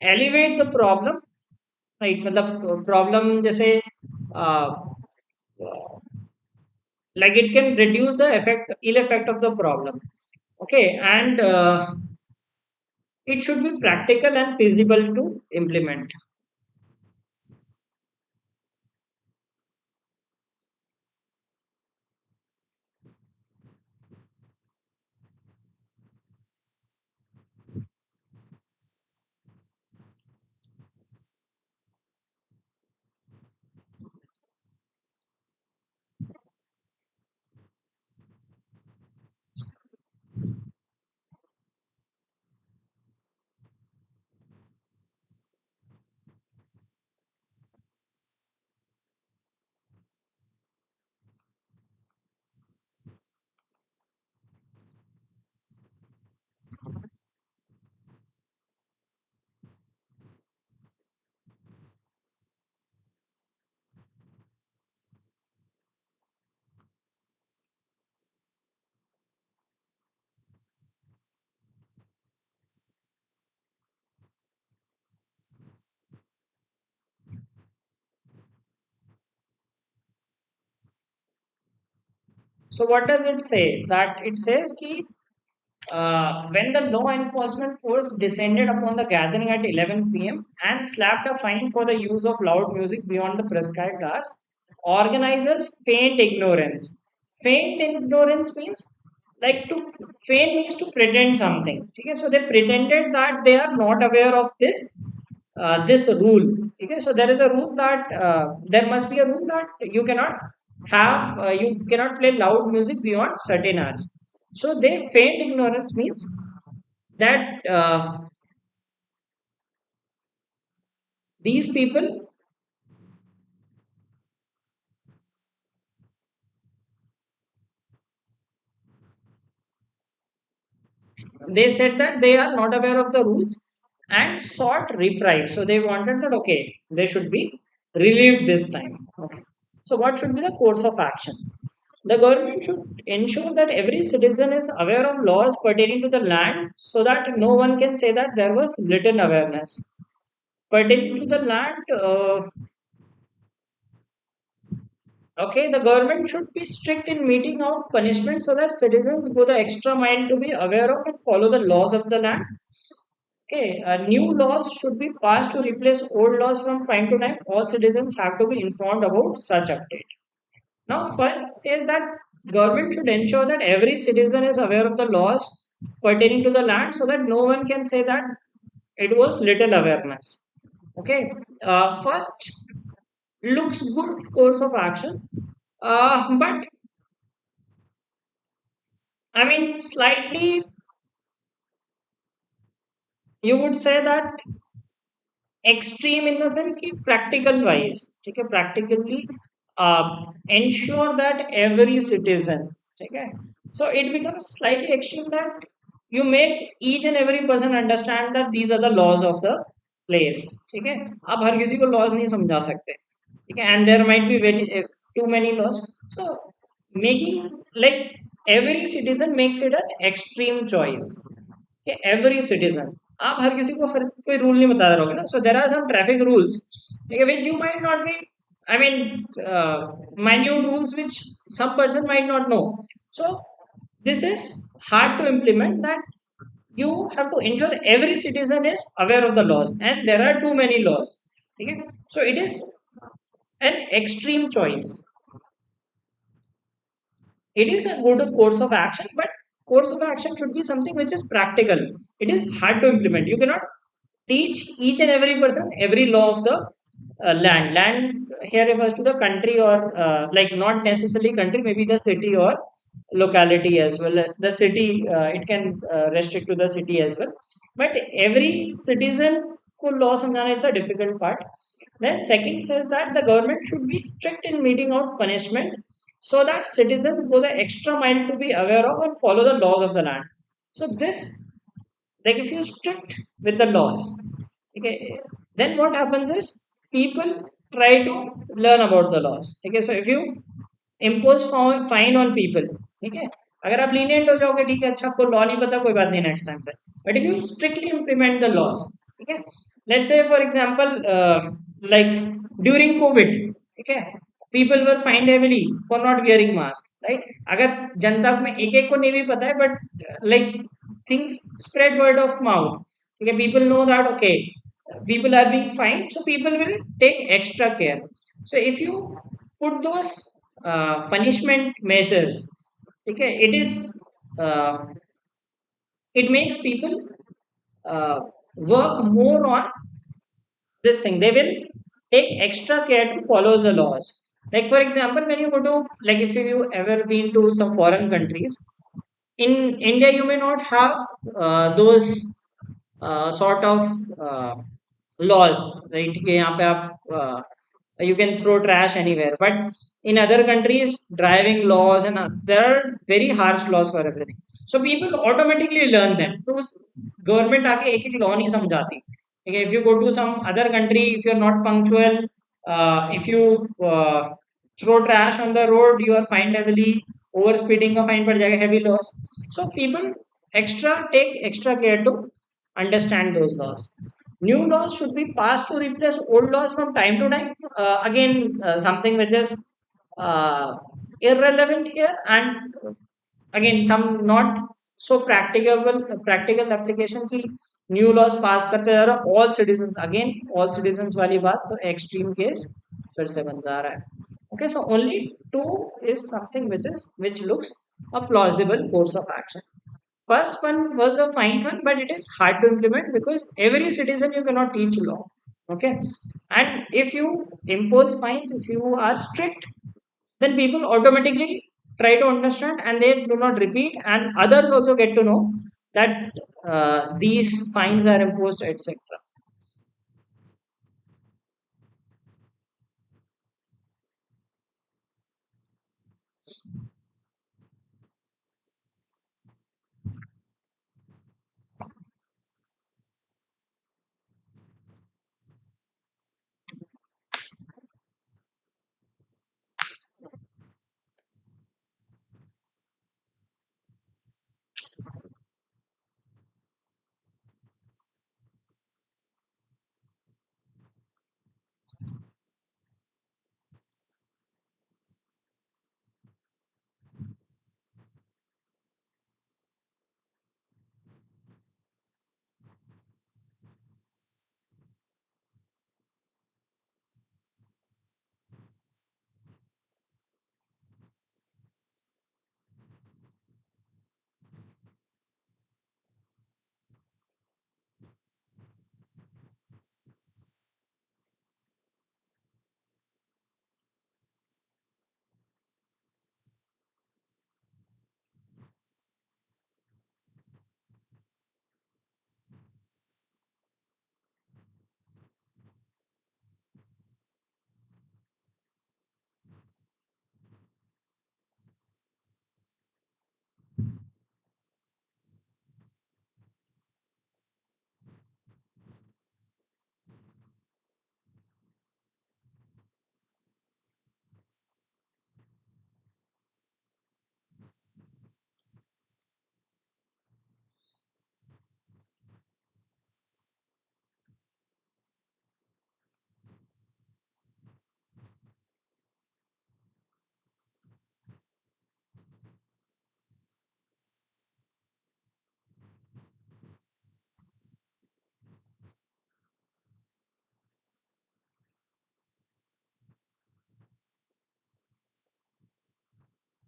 elevate the problem, right? मतलब problem जैसे uh, like it can reduce the ill effect of the problem. Okay, and it should be practical and feasible to implement. So what does it say? That it says ki when the law enforcement force descended upon the gathering at 11 p.m. and slapped a fine for the use of loud music beyond the prescribed hours, organizers feigned ignorance. Feigned ignorance means like to feign means to pretend something. Okay? So they pretended that they are not aware of this rule. Okay? So there is a rule that there must be a rule that you cannot play loud music beyond certain hours. So they feigned ignorance means that these people, they said that they are not aware of the rules and sought reprieve. So they wanted that okay, they should be relieved this time. Okay. So what should be the course of action? The government should ensure that every citizen is aware of laws pertaining to the land so that no one can say that there was little awareness. Pertaining to the land, okay, the government should be strict in meting out punishment so that citizens go the extra mile to be aware of and follow the laws of the land. Okay, new laws should be passed to replace old laws from time to time. All citizens have to be informed about such update. Now, first says that government should ensure that every citizen is aware of the laws pertaining to the land so that no one can say that it was little awareness. Okay, first looks good course of action, but I mean slightly you would say that extreme in the sense कि practical wise ठीक है practically ensure that every citizen ठीक है so it becomes slightly extreme that you make each and every person understand that these are the laws of the place ठीक है आप हर किसी को laws नहीं समझा सकते ठीक है and there might be very too many laws so making like every citizen makes it an extreme choice कि एवरी सिटीजन आप हर किसी को हर कोई रूल नहीं बता रहोगे ना so there are some traffic rules which you might not be I mean minute rules which some person might not know so this is hard to implement that you have to ensure every citizen is aware of the laws and there are too many laws okay so it is an extreme choice it is a good course of action but course of action should be something which is practical it is hard to implement you cannot teach each and every person every law of the land here refers to the country or like not necessarily country maybe the city or locality as well the city it can restrict to the city as well but every citizen को law समझाना it's a difficult part then second says that the government should be strict in meting out punishment so that citizens go the extra mile to be aware of and follow the laws of the land so this like if you strict with the laws okay then what happens is people try to learn about the laws okay so if you impose fine on people ठीक है अगर आप lenient हो जाओगे ठीक है अच्छा आपको लॉ नहीं पता कोई बात नहीं नेक्स्ट टाइम से but if you strictly implement the loss ठीक है let's say for example like during covid ठीक है people were fined heavily for not wearing mask right अगर जनता में एक एक को नहीं भी पता है but like things spread word of mouth okay people know that okay people are being fined so people will take extra care so if you put those punishment measures okay it is uh, it makes people work more on this thing they will take extra care to follow the laws like for example when you go to like if you ever been to some foreign countries in india you may not have those sort of uh, laws right कि यहाँ पे आप you can throw trash anywhere but in other countries driving laws and there are very harsh laws for everything so people automatically learn them तो उस government आके एक एक law नहीं समझाती okay, if you go to some other country if you're not punctual if you throw trash on the road you are fined heavily over speeding का fine पड़ जाएगा heavy laws so people extra take extra care to understand those laws new laws should be passed to replace old laws from time to time again something which is uh, irrelevant here, and again some not so practical application की new laws पास करते जा रहा all citizen again all citizen वाली बात तो extreme case फिर से बन जा रहा है okay so only two is something which looks a plausible course of action. First one was a fine one, but it is hard to implement because every citizen you cannot teach law. Okay, and if you impose fines, if you are strict, then people automatically try to understand and they do not repeat, and others also get to know that these fines are imposed, etc.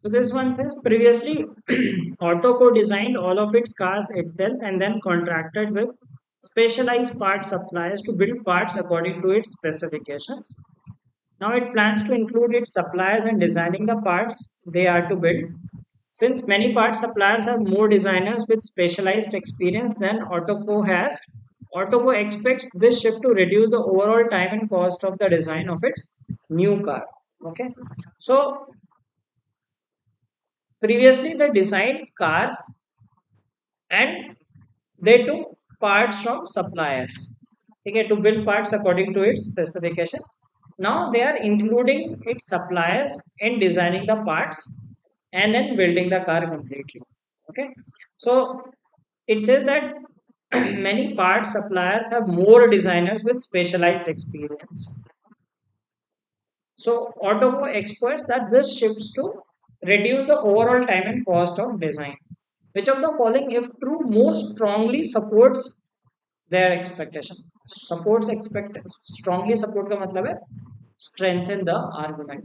So this one says previously Autoco designed all of its cars itself and then contracted with specialized part suppliers to build parts according to its specifications. Now it plans to include its suppliers in designing the parts they are to build. Since many part suppliers have more designers with specialized experience than Autoco has, Autoco expects this shift to reduce the overall time and cost of the design of its new car. Okay, so previously they designed cars and they took parts from suppliers, okay, to build parts according to its specifications. Now they are including its suppliers in designing the parts and then building the car completely. Okay, so it says that many part suppliers have more designers with specialized experience. So Autoho experts that this shifts to reduce the overall time and cost of design. Which of the following, if true, most strongly supports their expectation? Supports expect strongly support का मतलब है strengthen the argument.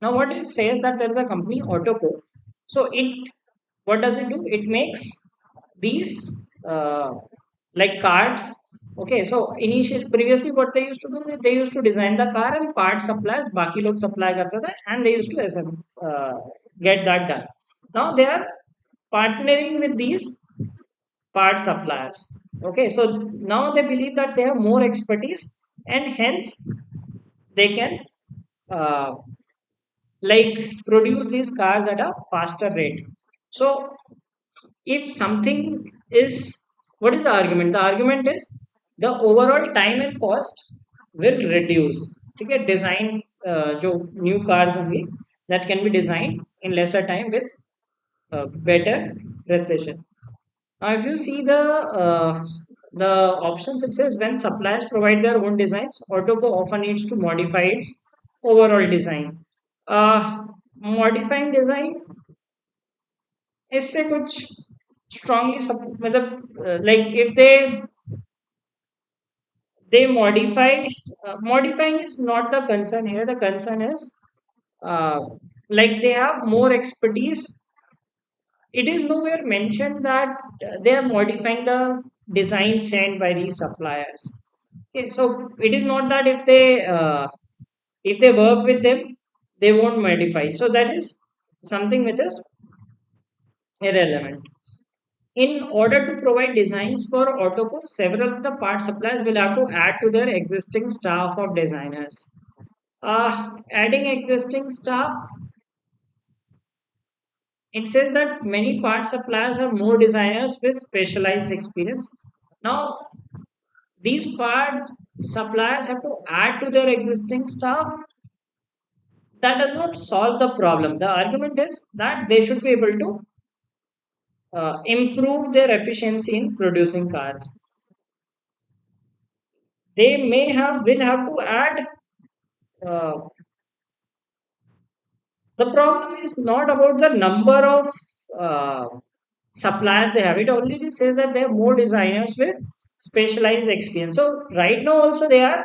Now what it says that there is a company Autoco. So it what does it do? It makes these like cards. Okay, so initially previously what they used to do, they used to design the car and part suppliers बाकी लोग supply करते थे and they used to get that done. Now they are partnering with these part suppliers. Okay, so now they believe that they have more expertise and hence they can uh, like produce these cars at a faster rate. So if something is, what is the argument? The argument is the overall time and cost will reduce. Okay, design जो new cars होंगे that can be designed in lesser time with better precision. Now if you see the the options, it says when suppliers provide their own designs, Autoco often needs to modify its overall design. Modifying design इससे कुछ strongly मतलब like if they modify, modifying is not the concern here. The concern is uh, like they have more expertise. It is nowhere mentioned that they are modifying the design sent by these suppliers. Okay, so it is not that if they work with them, they won't modify. So that is something which is irrelevant. In order to provide designs for Autoco, several of the part suppliers will have to add to their existing staff of designers. Adding existing staff, it says that many part suppliers have more designers with specialized experience. Now, these part suppliers have to add to their existing staff. That does not solve the problem. The argument is that they should be able to improve their efficiency in producing cars. They will have to add. Uh, the problem is not about the number of uh, suppliers they have. It already says that they have more designers with specialized experience. So right now also they are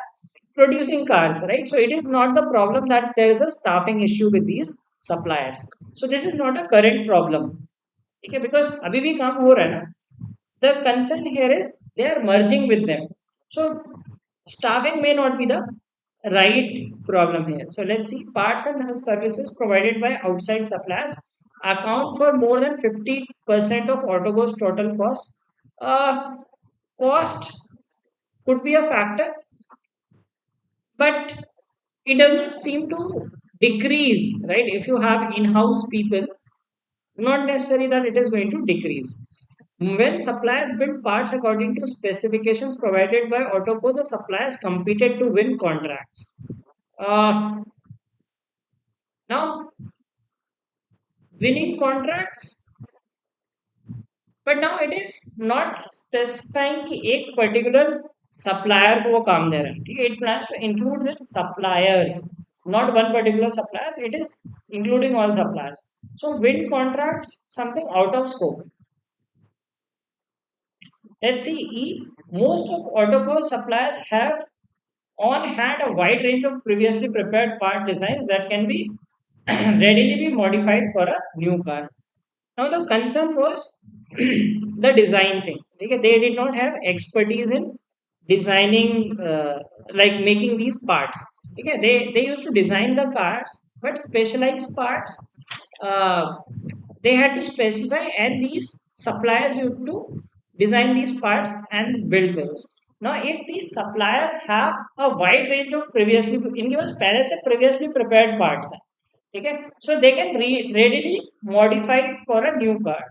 producing cars, right? So it is not the problem that there is a staffing issue with these suppliers. So this is not a current problem. Okay, because अभी भी काम हो रहा है ना. The concern here is they are merging with them. So staffing may not be the right problem here. So let's see. Parts and services provided by outside suppliers account for more than 50% of Autogo's total cost. Cost could be a factor, but it does not seem to decrease, right? If you have in-house people, not necessarily that it is going to decrease. When suppliers build parts according to specifications provided by Autoco, the suppliers competed to win contracts. Now, winning contracts, but now it is not specifying कि एक particular supplier को वो काम दे रहा है, ठीक है? It plans to include its suppliers, not one particular supplier. It is including all suppliers. So win contracts, something out of scope. Let's see. Most of Autoco suppliers have on hand a wide range of previously prepared part designs that can be readily be modified for a new car. Now the concern was the design thing. Okay, they did not have expertise in designing, like making these parts. Okay, they used to design the cars, but specialized parts uh, they had to specify, and these suppliers used to design these parts and build those. Now, if these suppliers have a wide range of previously, इनके पास पहले से previously prepared parts हैं, ठीक है? So they can readily modify it for a new car.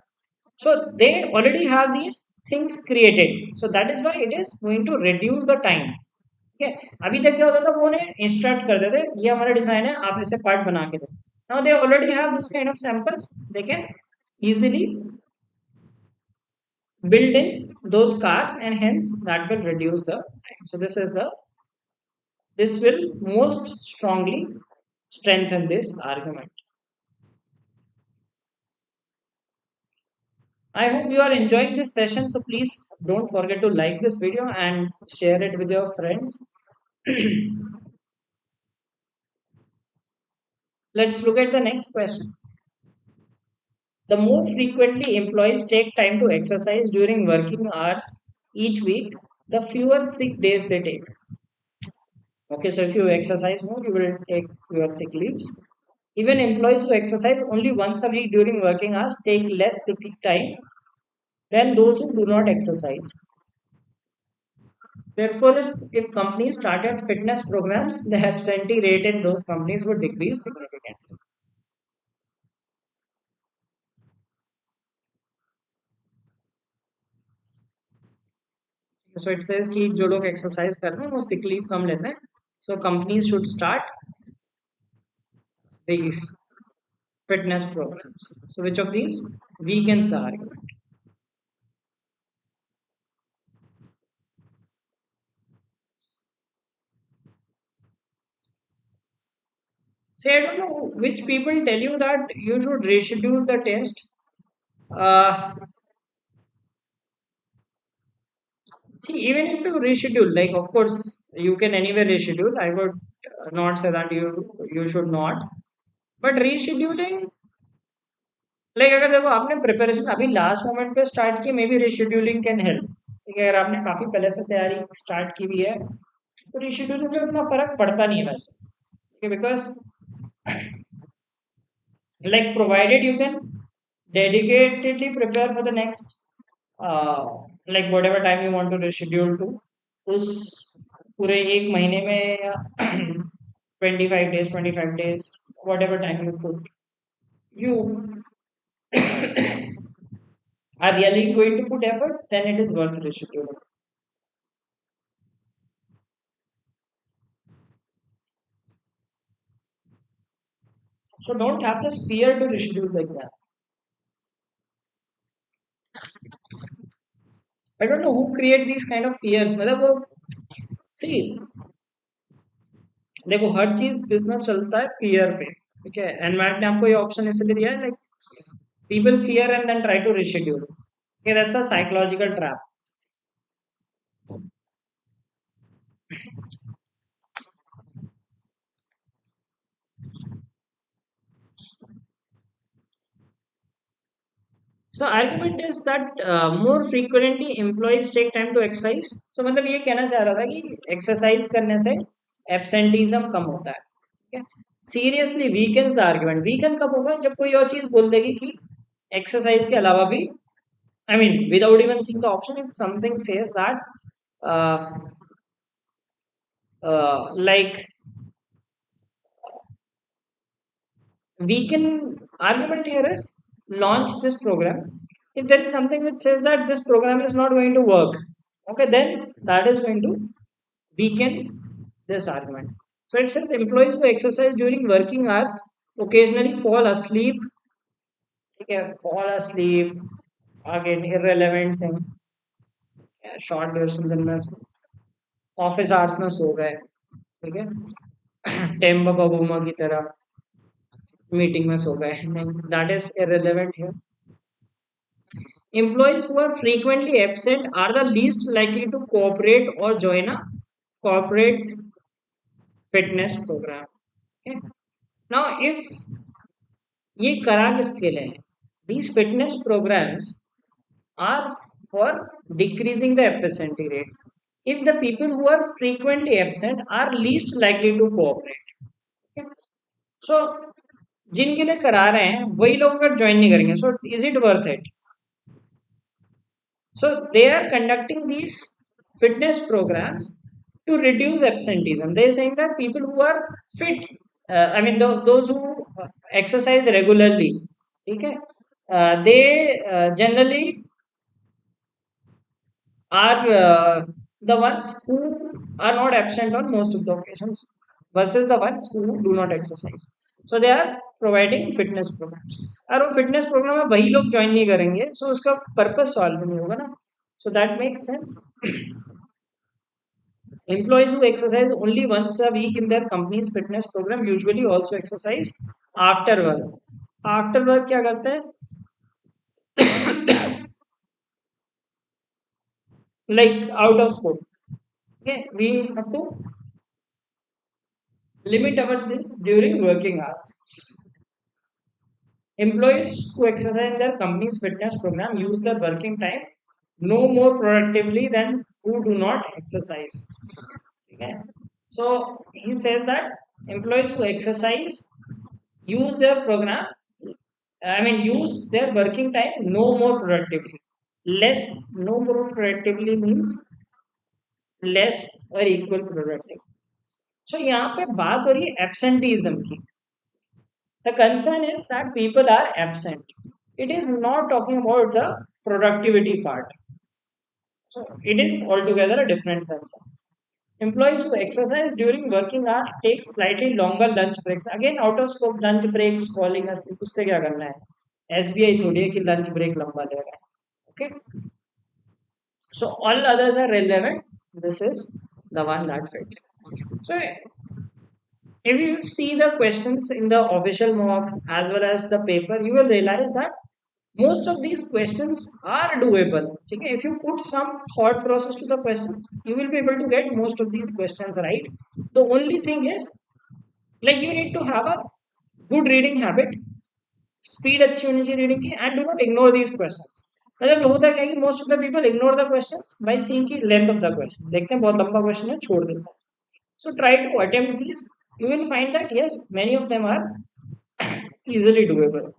So they already have these things created. So that is why it is going to reduce the time. ठीक है? अभी तक क्या होता था, वो ने इंस्ट्रक्ट कर देते ये हमारा डिजाइन है, आप इसे पार्ट बना के दो. Now they already have those kind of samples. They can easily build in those cars, and hence that will reduce the time. So this will most strongly strengthen this argument. I hope you are enjoying this session. So please don't forget to like this video and share it with your friends. Let's look at the next question. The more frequently employees take time to exercise during working hours each week, the fewer sick days they take. Okay, so if you exercise more, you will take fewer sick leaves. Even employees who exercise only once a week during working hours take less sick time than those who do not exercise. Therefore, if companies started fitness programs, the absentee rate in those companies would decrease significantly. So it says कि जो लोग exercise कर रहे हैं वो sick leave कम लेते हैं. So companies should start these fitness programs. So which of these weakens the argument? say I don't know which people tell you that you should reschedule the test. Uh, See, even if you reschedule, like of course you can anywhere reschedule. I would not say that you should not. But rescheduling, like अगर देखो आपने preparation अभी last moment पे start की may be rescheduling can help ठीक है अगर आपने काफी पहले से तैयारी स्टार्ट की हुई है तो रिशेड्यूलिंग से उतना फर्क पड़ता नहीं है वैसे ठीक है because like provided you can dedicatedly prepare for the next uh, like whatever time you want to reschedule to उस पूरे एक महीने में या 25 days 25 days whatever time you put you are really going to put efforts then it is worth rescheduling. So don't have this fear to reschedule the exam. I don't know who create these kind of fears मतलब वो see देखो हर चीज business चलता है fear पे ठीक है NMAT ने आपको ये ऑप्शन इसलिए दिया है like people fear and then try to reschedule okay that's a psychological trap. So argument is that more frequently employees take time to exercise. So मतलब ये कहना चाह रहा था कि एक्सरसाइज करने से एब्सेंटीज्म कम होता है ठीक है seriously weakens the argument weaken कब होगा जब कोई और चीज बोल देगी कि एक्सरसाइज के अलावा भी I mean without even seeing the option if something says that uh, like we can argument here is launch this program if there is something which says that this program is not going to work okay then that is going to weaken this argument so it says employees who exercise during working hours occasionally fall asleep okay fall asleep again irrelevant thing short duration दिन में office hours में सो गए ठीक है Temba बबूमा की तरह meeting में सो गए नहीं that is irrelevant here. Employees who are frequently absent are the least likely to cooperate or join a corporate fitness program. Okay. Now, if ये करा किसके लिए है? These fitness programs are for decreasing the absentee rate. If the people who are frequently absent are least likely to cooperate. Okay. So, जिनके लिए करा रहे हैं वही लोग अगर ज्वाइन नहीं करेंगे so is it worth it so they are conducting these fitness programs to reduce absenteeism. They are saying that people who are fit, I mean those who exercise regularly, okay, they generally are the ones who are not absent on most of the occasions versus the ones who do not exercise. So they are providing fitness programs. और वो fitness program में वही लोग join नहीं करेंगे, so उसका purpose solve नहीं होगा ना. So that makes sense. Employees who exercise only once a week in their company's fitness program usually also exercise after work. After work क्या करते हैं? Like out of scope. Okay, we have to limit our this during working hours. Employees who exercise in their company's fitness program use their working time no more productively than who do not exercise. Okay. So he says that employees who exercise use their program, I mean, use their working time no more productively. Less, no more productively means less or equal productive. So यहाँ पे बात हो रही है absenteeism की. The concern is that people are absent. It is not talking about the productivity part. So it is altogether a different concern. Employees who exercise during working hours take slightly longer lunch breaks. Again, out of scope lunch breaks, falling asleep. उससे क्या करना है? SBI थोड़ी है कि lunch break लंबा ले रहा है. Okay. So all others are relevant. This is the one that fits. So If you see the questions in the official mock as well as the paper, you will realize that most of these questions are doable. Okay? If you put some thought process to the questions, you will be able to get most of these questions right. The only thing is, like, you need to have a good reading habit, speed अच्छी होनी चाहिए reading की and do not ignore these questions. मतलब होता क्या है कि most of the people ignore the questions by seeing की लेंथ ऑफ द क्वेश्चन, देखते हैं बहुत लंबा क्वेश्चन है छोड़ देते हैं. So try to attempt this, you will find that yes, many of them are easily doable.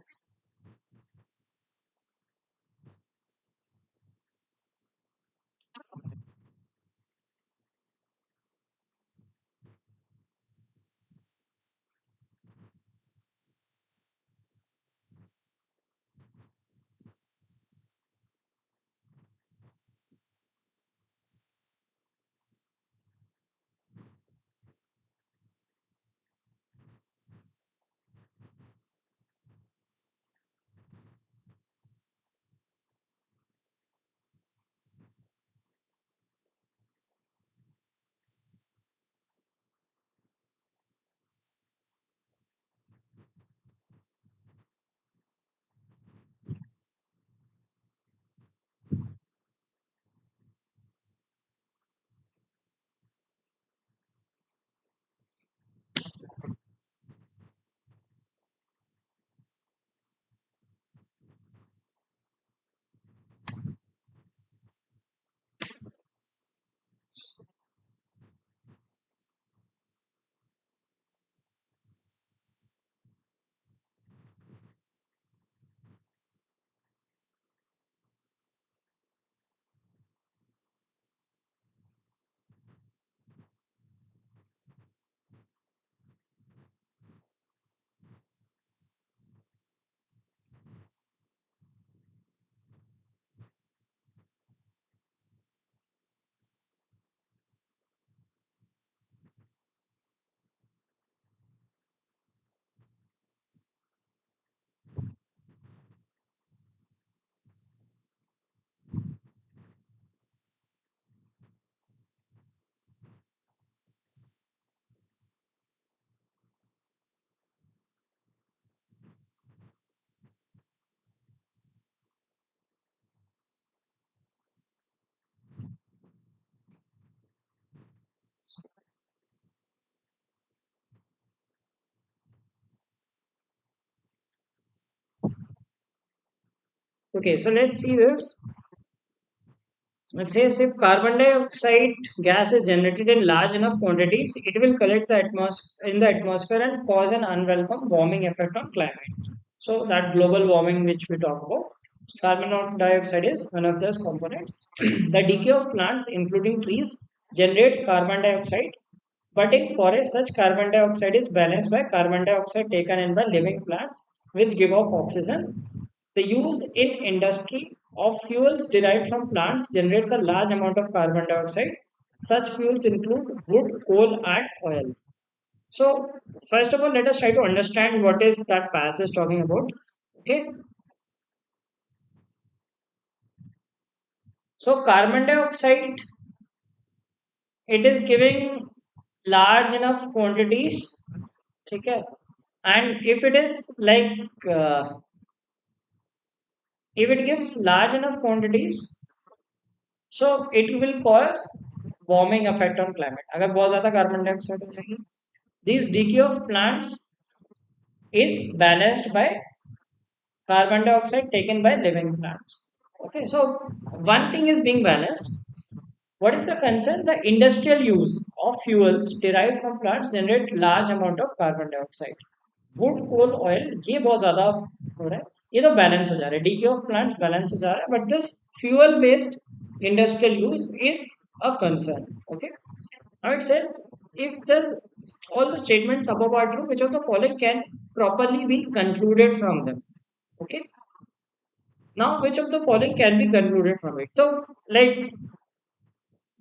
Okay, so let's see this. It says if carbon dioxide gas is generated in large enough quantities, it will collect the in the atmosphere and cause an unwelcome warming effect on climate. So that global warming which we talk about, carbon dioxide is one of those components. The decay of plants, including trees, generates carbon dioxide. But in forests, such carbon dioxide is balanced by carbon dioxide taken in by living plants, which give off oxygen. The use in industry of fuels derived from plants generates a large amount of carbon dioxide. Such fuels include wood, coal, and oil. So, first of all, let us try to understand what is that passage talking about. Okay, so carbon dioxide, it is giving large enough quantities. Okay, and if it is like if it gives large enough quantities, so it will cause warming effect on climate. अगर बहुत ज़्यादा carbon dioxide हो जाएगी, this decay of plants is balanced by carbon dioxide taken by living plants. Okay, so one thing is being balanced. What is the concern? The industrial use of fuels derived from plants generate large amount of carbon dioxide. Wood coal oil ये बहुत ज्यादा हो रहा है, ये तो balance हो जा रहा है, डीके ऑफ प्लांट्स बैलेंस हो जा रहा है, but this fuel based industrial use is a concern. Okay, now it says if the all the statements above are true, which of the following can properly be concluded from them? Okay, now which of the following can be concluded from it? So like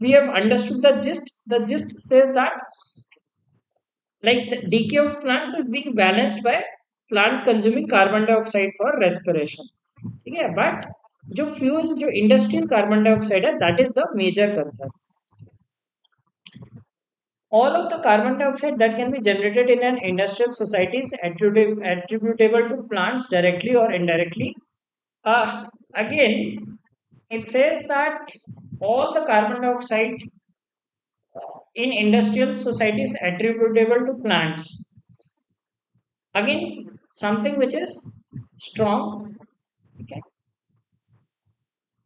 we have understood the gist. The gist says that like the decay of plants is being balanced by plants consuming carbon dioxide for respiration. ठीक है, but जो fuel जो industrial carbon dioxide है that is the major concern. All of the carbon dioxide that can be generated in an industrial society is attributable to plants directly or indirectly. Again, it says that all the carbon dioxide in industrial society is attributable to plants. Again, something which is strong. Okay.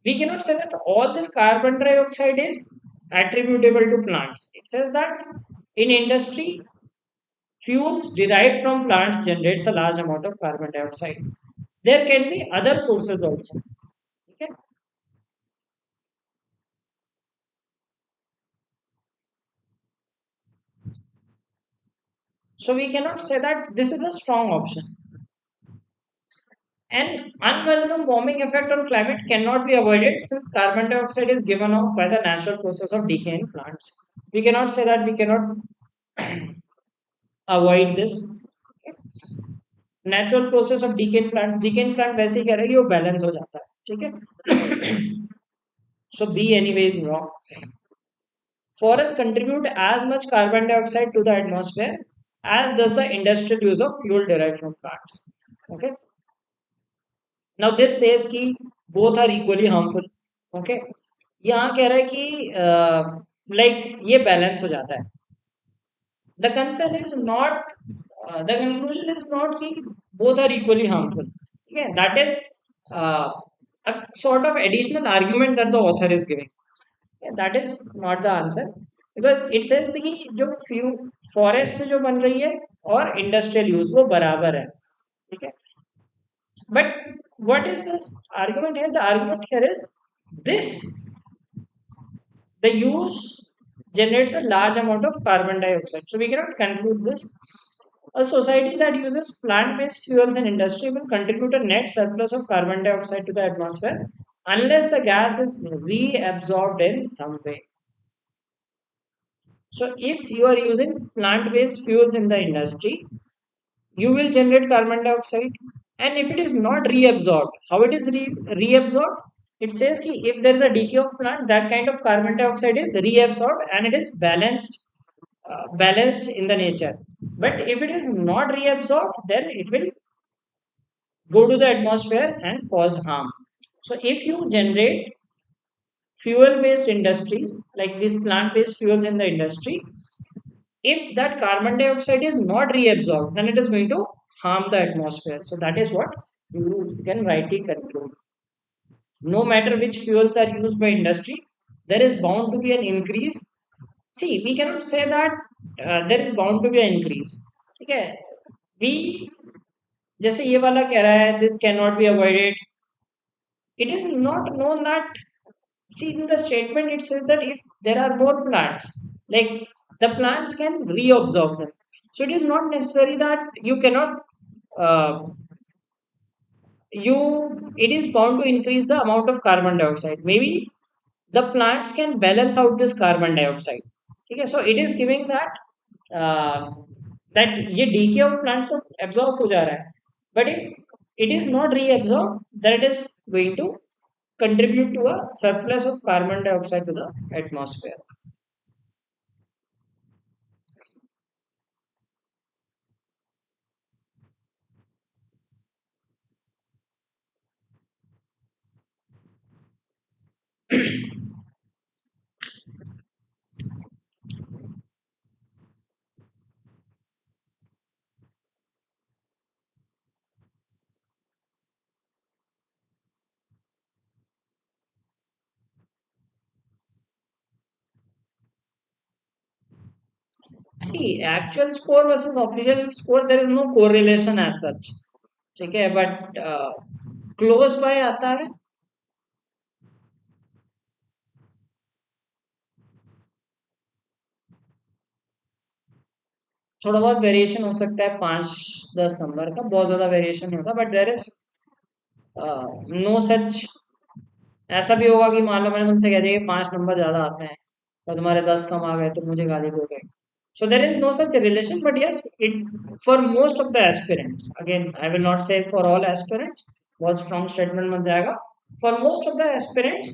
We cannot say that all this carbon dioxide is attributable to plants. It says that in industry, fuels derived from plants generates a large amount of carbon dioxide. There can be other sources also. Okay. So we cannot say that this is a strong option. An unwelcome warming effect on climate cannot be avoided since carbon dioxide is given off by the natural process of decay in plants. We cannot say that we cannot avoid this. Natural process of decane plant वैसे ही कह रहे हैं वो balance हो जाता है ठीक है so be anyways wrong forests contribute as much carbon dioxide to the atmosphere as does the industrial use of fuel derived from plants okay now this says कि both are equally harmful okay यहाँ कह रहा है कि like ये balance हो जाता है the concern is not the conclusion is not कि both are equally harmful yeah that is uh, a sort of additional argument that the author is giving yeah, that is not the answer because it says कि जो few forest से जो बन रही है और industrial use वो बराबर है ठीक है but what is this argument here the argument here is this the use generates a large amount of carbon dioxide. So we cannot conclude this. A society that uses plant-based fuels in industry will contribute a net surplus of carbon dioxide to the atmosphere unless the gas is reabsorbed in some way. So if you are using plant-based fuels in the industry, you will generate carbon dioxide. And if it is not reabsorbed, how it is reabsorbed? It says कि if there is a decay of plant, that kind of carbon dioxide is reabsorbed and it is balanced in the nature. But if it is not reabsorbed, then it will go to the atmosphere and cause harm. So if you generate fuel-based industries like these plant-based fuels in the industry, if that carbon dioxide is not reabsorbed, then it is going to harm the atmosphere. So that is what you can rightly conclude. No matter which fuels are used by industry, there is bound to be an increase. See, we cannot say that there is bound to be an increase. ठीक है we जैसे ये वाला कह रहा है this cannot be avoided. It is not known that see in the statement it says that if there are more plants, like the plants can reabsorb them. So it is not necessary that you cannot uh, you it is bound to increase the amount of carbon dioxide. Maybe the plants can balance out this carbon dioxide. Okay, so it is giving that uh, that ये decay of plants तो absorb हो जा रहा है. But if it is not reabsorbed, then it is going to contribute to a surplus of carbon dioxide to the atmosphere. See, actual score versus official score, there is no correlation as such. ठीक है, but close by आता है. थोड़ा बहुत variation हो सकता है 5-10 number का बहुत ज्यादा वेरिएशन नहीं होता but there is no such ऐसा भी होगा कि मान लो मैंने तुमसे कह दिया कि 5 नंबर ज्यादा आते हैं और तुम्हारे 10 कम आ गए तो मुझे गाली दोगे so there is no such relation but yes it for most of the aspirants again I will not say for all aspirants बहुत strong statement बन जाएगा for most of the aspirants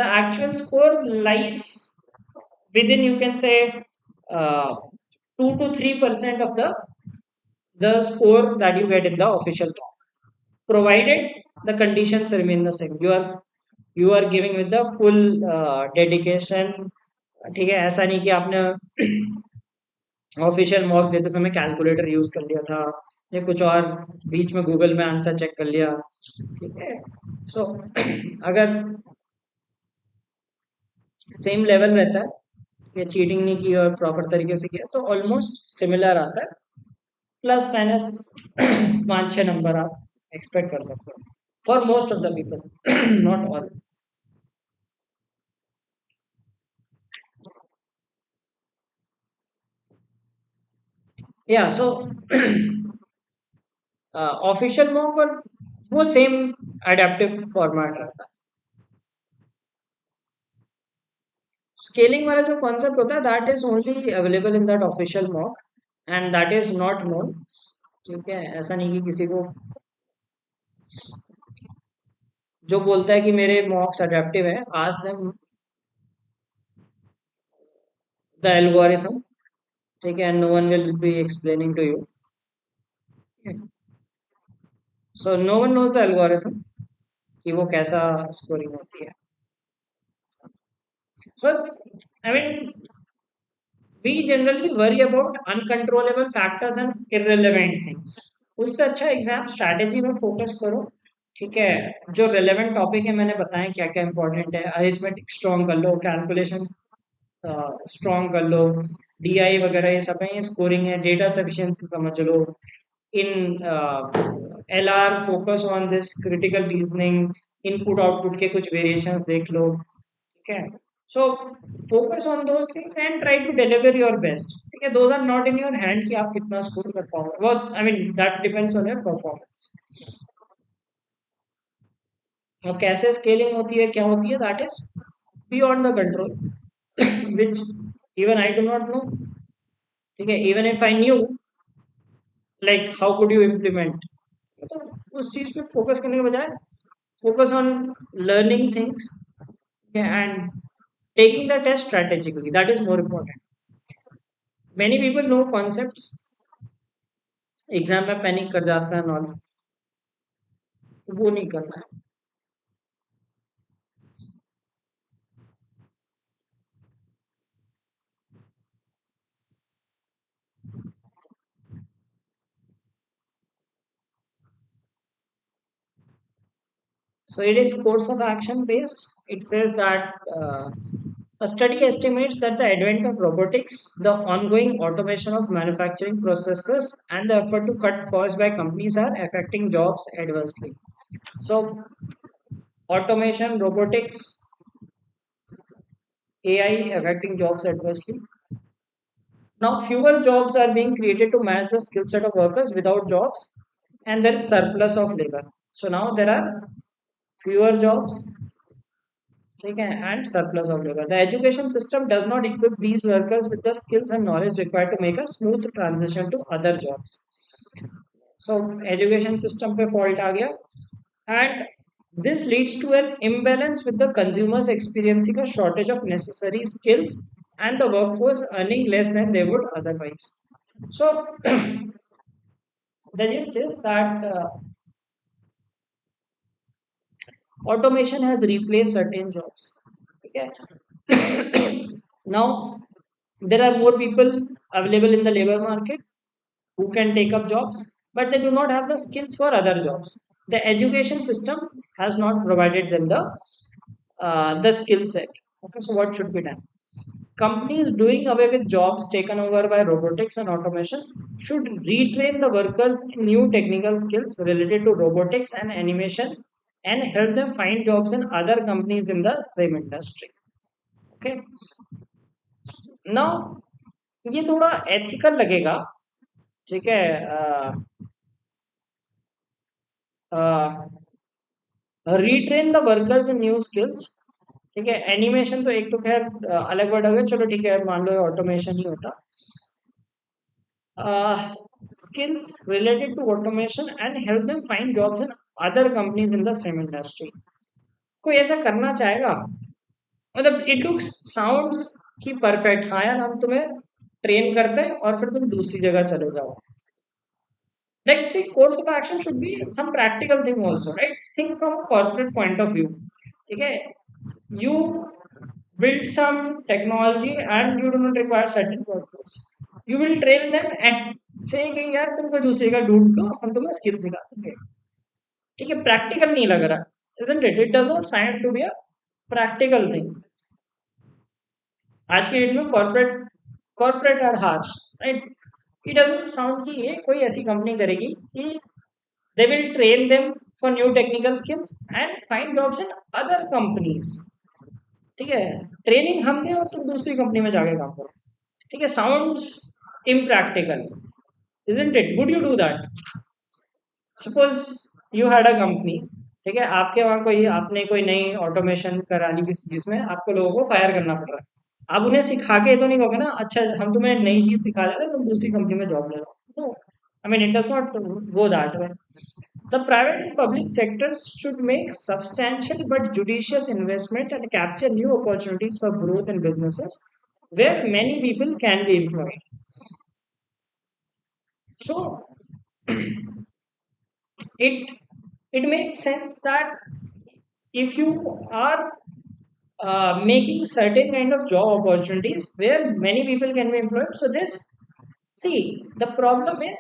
the actual score lies within you can say uh, 2 to 3% of the score that you get in the official talk, provided the conditions remain the same. You are giving with the full dedication. ठीक है, ऐसा नहीं कि आपने official mock देते समय calculator use कर लिया था या कुछ और बीच में गूगल में आंसर चेक कर लिया। ठीक है, सो अगर सेम लेवल रहता है या चीटिंग नहीं की और प्रॉपर तरीके से किया तो ऑलमोस्ट सिमिलर आता है, प्लस माइनस 5-6 नंबर आप एक्सपेक्ट कर सकते हो for most of the people, not all. या सो ऑफिशियल मॉक और वो सेम अडेप्टिव फॉर्मेट रहता है। स्केलिंग वाला जो कॉन्सेप्ट होता है that is only available in that official mock and that is not known. ठीक है, ऐसा नहीं कि किसी को जो बोलता है कि मेरे मॉक्स अडेप्टिव है, आज देम द एल्गोरिथम। ठीक है, no one will be explaining to you, so no one knows the algorithm कि वो कैसा स्कोरिंग होती है। So I mean we generally worry about uncontrollable factors and irrelevant things। उससे अच्छा एग्जाम स्ट्रैटेजी में फोकस करो। ठीक है, जो रिलेवेंट टॉपिक है मैंने बताया क्या क्या इंपॉर्टेंट है, अरिथमेटिक स्ट्रॉन्ग कर लो, कैलकुलेशन स्ट्रॉन्ग कर लो, डीआई वगैरह ये सब है, ये स्कोरिंग है, डेटा सफिशिएंसी समझ लो, in LR focus on this critical reasoning, input output के कुछ वेरिएशंस देख लो। ठीक है, so focus on those things and try to deliver your best. ठीक है, those are not in your hand कि आप कितना स्कोर कर पाओगे, वो I mean that depends on your performance. और कैसे स्केलिंग होती है क्या होती है that is beyond the control which even I do not know. ठीक है, even if I knew like how could you implement, तो उस चीज पे फोकस करने के बजाय focus on learning things and taking the test strategically, that is more important। many people know concepts, exam में पैनिक कर जाता है नॉलेज, तो वो नहीं करना है। So it is course of action based. It says that a study estimates that the advent of robotics, the ongoing automation of manufacturing processes, and the effort to cut costs by companies are affecting jobs adversely। So automation, robotics, AI affecting jobs adversely। Now, fewer jobs are being created to match the skill set of workers without jobs, and there is surplus of labor. So now there are fewer jobs, okay, and surplus of labor। The education system does not equip these workers with the skills and knowledge required to make a smooth transition to other jobs। So education system पे fault आ गया, and this leads to an imbalance with the consumers experiencing a shortage of necessary skills and the workforce earning less than they would otherwise। So the gist is that automation has replaced certain jobs। Okay, now there are more people available in the labor market who can take up jobs, but they do not have the skills for other jobs। The education system has not provided them the skill set। Okay, so what should be done? Companies doing away with jobs taken over by robotics and automation should retrain the workers in new technical skills related to robotics and animation and help them find jobs in other companies in the same industry। Okay, now ये थोड़ा ethical लगेगा। ठीक है, retrain the workers in new skills. ठीक है, animation तो एक तो खैर अलग वर्ड हो गया, चलो ठीक है मान लो ऑटोमेशन ही होता। skills related to automation and help them find jobs in other companies in the same industry। कोई ऐसा करना चाहेगा? मतलब इट लुक्स साउंड्स की परफेक्ट, हाँ यार हम तुम्हें ट्रेन करते हैं और फिर तुम दूसरी जगह चले जाओ. Like, see, course of action should be some practical thing also, right? Think from a corporate point of view. Okay, you build some technology and you do not require certain workforce. You will train them and say कि यार तुम कोई दूसरी का ढूंढ लो, हम तुम्हें skill सिखा देंगे. ठीक है, प्रैक्टिकल नहीं लग रहा, isn't it? It does not sound to be a practical thing. आज के डेट में corporate are harsh, right? It doesn't sound कि ये कोई ऐसी कंपनी करेगी कि they will train them for new technical skills and find jobs in other companies. ठीक है, ट्रेनिंग हम दें और तुम दूसरी कंपनी में जाके काम करो. ठीक है, sounds impractical, isn't it? Would you do that? Suppose you had a company. ठीक है, आपके वहाँ कोई आपने कोई नई ऑटोमेशन करा ली जिसमें आपको लोगों को फायर करना पड़ रहा है. आप उन्हें सिखा के तो नहीं कहोगे ना, अच्छा हम तुम्हें नई चीज सिखा देते हैं, तुम दूसरी कंपनी में जॉब ले लो. No, I mean it does not go that way. The private and public sectors should make substantial but judicious investment and capture new opportunities for growth in businesses where many people can be employed. So it it makes sense that if you are making certain kind of job opportunities where many people can be employed, so this, see, the problem is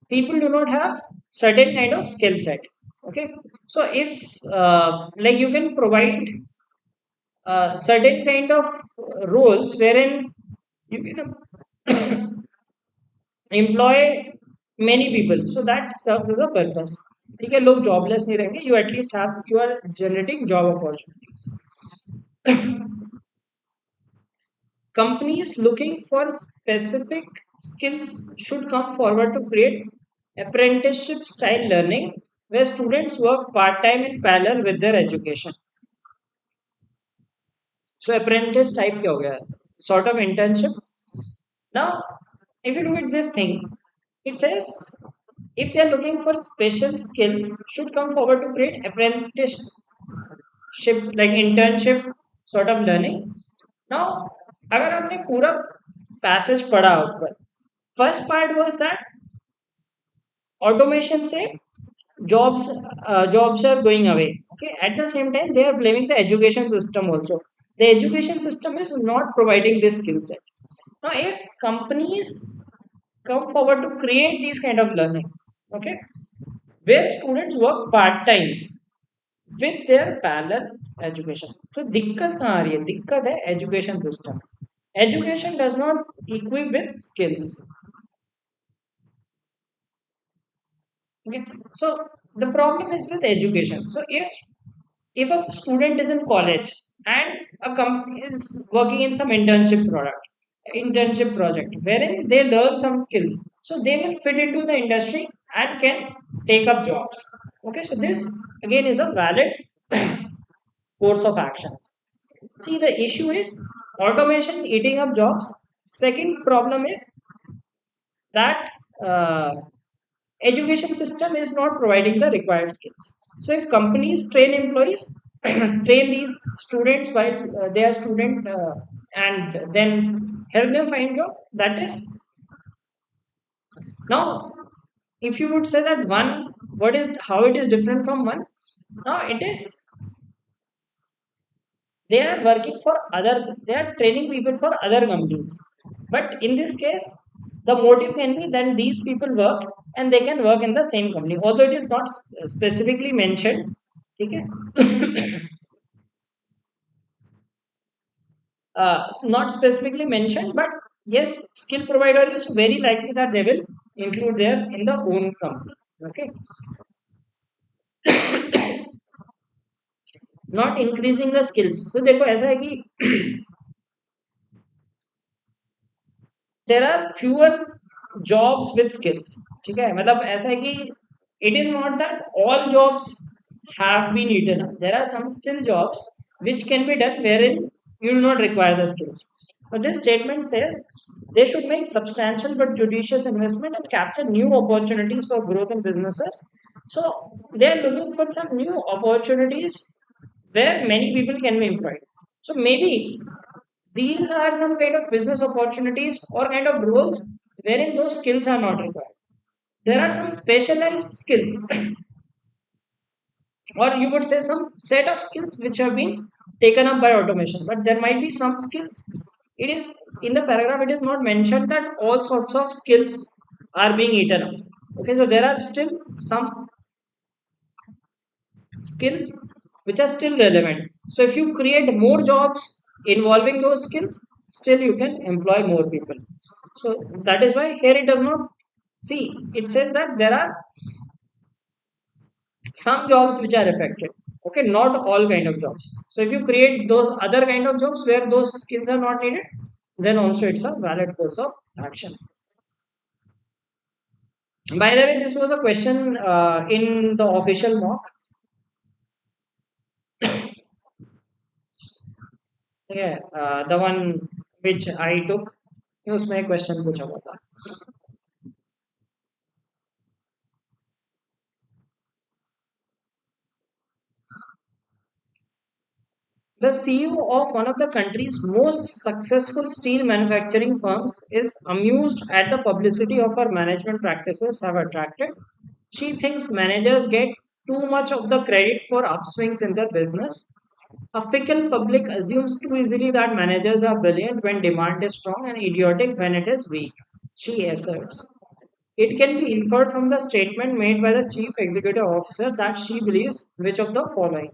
people do not have certain kind of skill set. Okay, so if like you can provide certain kind of roles wherein you can employ many people, so that serves as a purpose. ठीक है, लोग jobless नहीं रहेंगे, you at least have, you are generating job opportunities. Companies looking for specific skills should come forward to create apprenticeship style learning where students work part time in parallel with their education. So apprentice type क्या हो गया? Sort of internship. Now, if you look at this thing, it says if they are looking for special skills, should come forward to create apprenticeship like internship sort of learning. Now, अगर आपने पूरा passage पढ़ा ऊपर, first part was that automation से jobs are going away. Okay, at the same time they are blaming the education system also. The education system is not providing this skill set. Now if companies come forward to create these kind of learning, okay, where students work part time with their parallel education, तो दिक्कत कहाँ आ रही है? दिक्कत है education system. Education does not equip with skills. Okay, so the problem is with education. So if a student is in college and a company is working in some internship project wherein they learn some skills, so they will fit into the industry and can take up jobs. Okay, so this again is a valid course of action. See, the issue is automation eating up jobs. Second problem is that education system is not providing the required skills. So if companies train employees, train these students while they are student and then help them find job, that is. Now if you would say that one, what is, how it is different from one? Now it is, they are working for other, they are training people for other companies, but in this case the motive can be that these people work and they can work in the same company, although it is not specifically mentioned. Okay, not specifically mentioned, but yes, skill provider is very likely that they will include there in the own company. Okay, not increasing the skills. So देखो ऐसा है कि there are fewer jobs with skills. ठीक है, मतलब ऐसा है कि it is not that all jobs have been eaten up. There are some still jobs which can be done wherein you do not require the skills. But this statement says they should make substantial but judicious investment and capture new opportunities for growth in businesses. So they are looking for some new opportunities where many people can be employed. So maybe These are some kind of business opportunities or kind of roles wherein those skills are not required. There are some specialized skills, or you would say some set of skills which have been taken up by automation. But there might be some skills. It is in the paragraph, it is not mentioned that all sorts of skills are being eaten up. Okay, so there are still some skills which are still relevant. So if you create more jobs involving those skills, still you can employ more people. So that is why here it does not see, it says that there are some jobs which are affected. Okay, not all kind of jobs. So if you create those other kind of jobs where those skills are not needed, then also it's a valid course of action. By the way, this was a question in the official mock. Yeah, the one which I took, उसमें question पूछा हुआ था. The CEO of one of the country's most successful steel manufacturing firms is amused at the publicity of her management practices have attracted. She thinks managers get too much of the credit for upswings in their business. A fickle public assumes too easily that managers are brilliant when demand is strong and idiotic when it is weak, she asserts. It can be inferred from the statement made by the chief executive officer that she believes which of the following.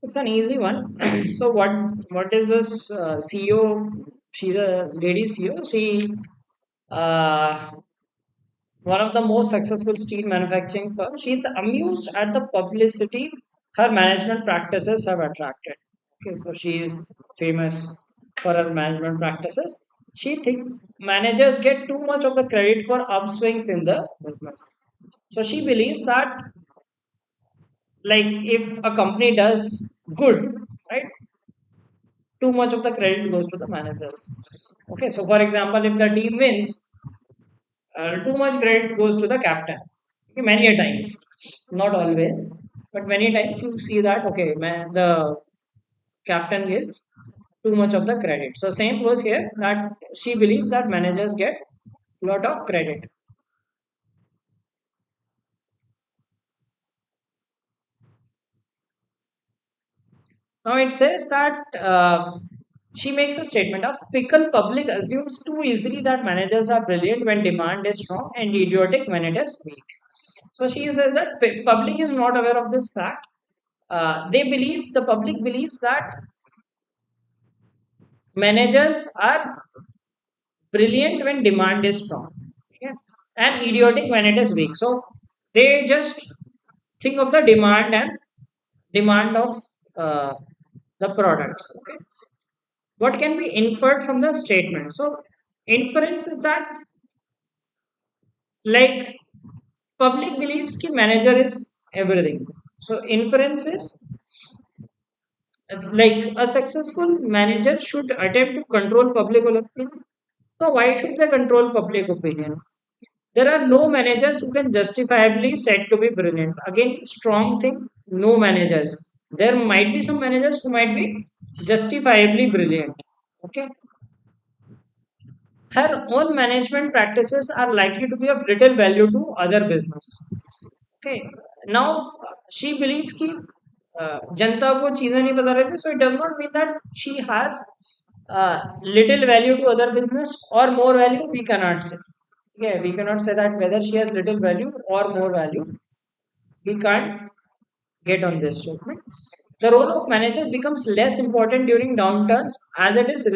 It's an easy one. So what is this CEO? She's a lady CEO. She uh, one of the most successful steel manufacturing firms. She's amused at the publicity her management practices have attracted. Okay, so she is famous for her management practices. She thinks managers get too much of the credit for upswings in the business. So she believes that, like, if a company does good, right, too much of the credit goes to the managers. Okay, so for example, if the team wins, too much credit goes to the captain. Okay, many a times, not always, but many times you see that, okay, man, the captain gets too much of the credit. So same goes here, that she believes that managers get lot of credit. Now it says that she makes a statement: a fickle public assumes too easily that managers are brilliant when demand is strong and idiotic when it is weak. So she says that public is not aware of this fact. The public believes that managers are brilliant when demand is strong, okay, and idiotic when it is weak. So they just think of the demand of uh, the products. Okay, what can be inferred from the statement? So inference is that, like, public believes ki manager is everything. So inference is like a successful manager should attempt to control public opinion. So why should they control public opinion? There are no managers who can justifiably said to be brilliant. Again, strong thing, no managers. There might be some managers who might be justifiably brilliant. Okay. Her own management practices are likely to be of little value to other business. Okay. Now she believes कि जनता को चीजें नहीं बता रहे थे, so it does not mean that she has little value to other business or more value. We cannot say. Yeah, we cannot say that whether she has little value or more value. We can't get on this statement. The role of manager becomes less important during downturns as it is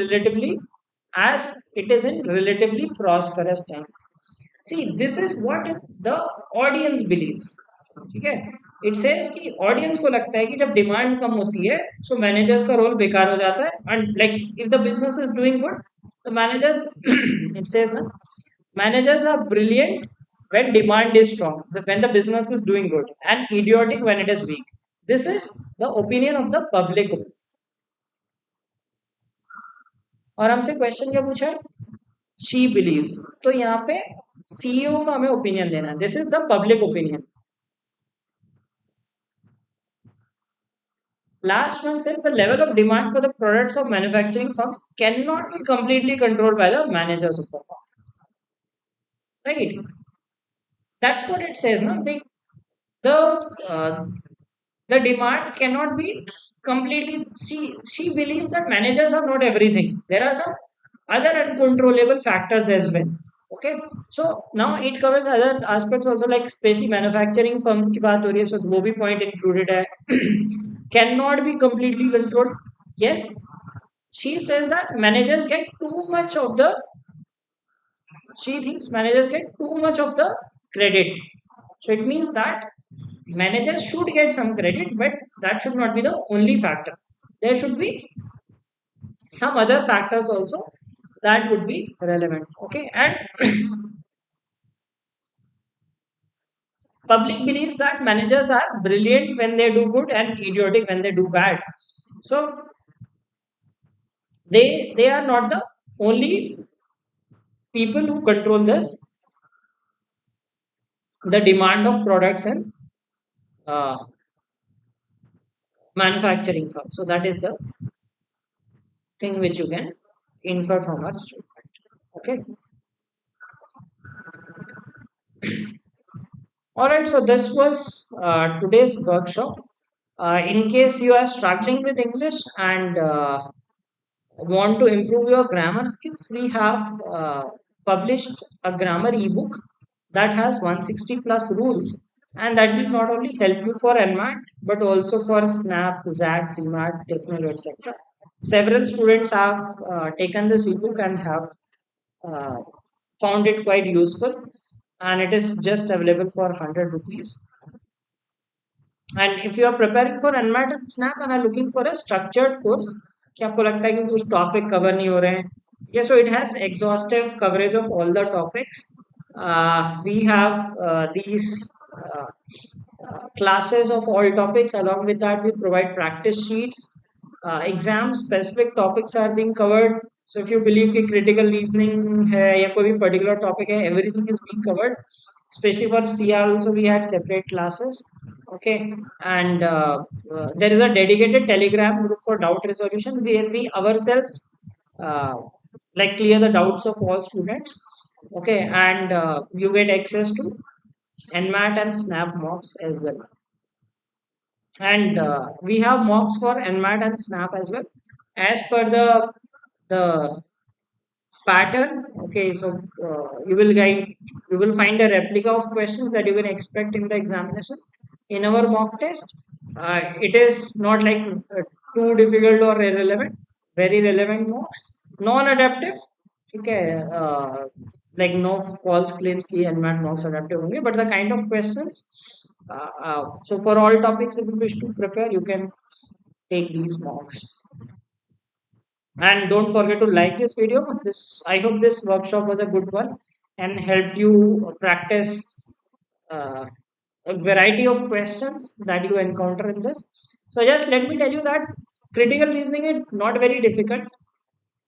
in relatively prosperous times. See, this is what the audience believes. ठीक है. It says कि audience को लगता है कि जब demand कम होती है, so managers का role बेकार हो जाता है, and like if the business is doing good, the managers it says ना, managers are brilliant when demand is strong, when the business is doing good, and idiotic when it is weak. This is the opinion of the public. और हमसे question क्या पूछा है? She beliefs. तो यहाँ पे CEO का हमें ओपिनियन देना है. This is the public opinion. Last one says the level of demand for the products of manufacturing firms cannot be completely controlled by the managers of the firm. Right? That's what it says. No? The uh, the demand cannot be completely. She believes that managers are not everything. There are some other uncontrollable factors as well. Okay, so now it covers other aspects also, like especially manufacturing firms की बात हो रही है, so वो भी point included है. Cannot be completely controlled. Yes, she says that managers get too much of the. She thinks managers get too much of the credit. So it means that managers should get some credit, but that should not be the only factor. There should be some other factors also that would be relevant. Okay, and public believes that managers are brilliant when they do good and idiotic when they do bad. So they are not the only people who control the demand of products and uh, manufacturing firm. So that is the thing which you can infer from our statement. Okay. All right. So this was today's workshop. In case you are struggling with English and want to improve your grammar skills, we have published a grammar ebook that has 160 plus rules, and that will not only help you for NMAT but also for SNAP, ZAT, CMAT, TESNEL, etc. Several students have taken this ebook and have uh, found it quite useful, and it is just available for 100 rupees. And if you are preparing for NMAT and SNAP and are looking for a structured course, कि आपको लगता है कि कुछ topic cover नहीं हो रहे हैं, yeah, so it has exhaustive coverage of all the topics. We have these classes of all topics. Along with that, we provide practice sheets. Exam specific topics are being covered. So if you believe कि critical reasoning है या कोई भी particular topic है, everything is being covered. Especially for CR also we had separate classes. Okay, and there is a dedicated Telegram group for doubt resolution where we ourselves uh, like clear the doubts of all students. Okay, and you get access to NMAT and SNAP mocks as well. And we have mocks for NMAT and SNAP as well as per the pattern. Okay, so you will find a replica of questions that you can expect in the examination in our mock test. It is not like too difficult or irrelevant. Very relevant mocks, non-adaptive. Okay, like no false claims ki NMAT mocks adaptive honge, but the kind of questions. So for all topics, if you wish to prepare, you can take these mocks. And don't forget to like this video. I hope this workshop was a good one and helped you practice uh, a variety of questions that you encounter in this. So just let me tell you that critical reasoning is not very difficult.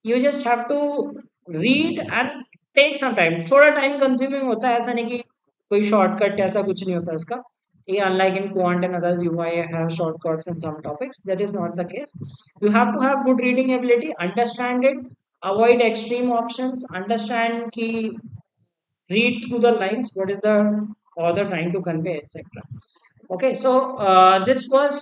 You just have to read and take some time, थोड़ा time consuming होता है, ऐसा नहीं कि कोई shortcut ऐसा कुछ नहीं होता इसका. ये unlike in quant and others you might have shortcuts in some topics, that is not the case. You have to have good reading ability, understand it, avoid extreme options, understand ki read through the lines what is the author trying to convey, etc. Okay, so this was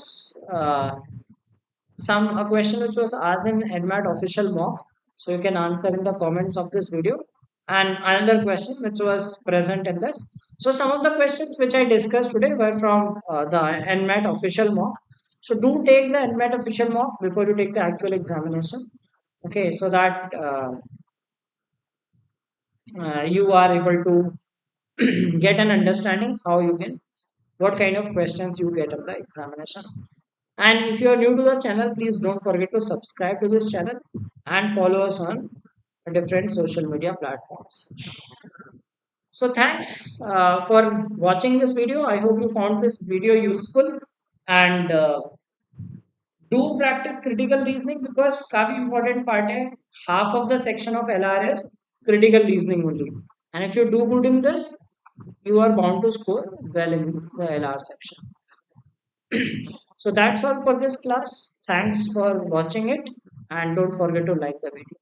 some a question which was asked in NMAT official mock. So you can answer in the comments of this video. And another question which was present in this. So some of the questions which I discussed today were from the NMAT official mock. So do take the NMAT official mock before you take the actual examination. Okay, so that you are able to get an understanding how you can, what kind of questions you get in the examination. And if you are new to the channel, please don't forget to subscribe to this channel and follow us on different social media platforms. So thanks for watching this video. I hope you found this video useful, and do practice critical reasoning because काफी important part है. Half of the section of LRS critical reasoning only. And if you do good in this, you are bound to score well in the LR section. So that's all for this class. Thanks for watching it, and don't forget to like the video.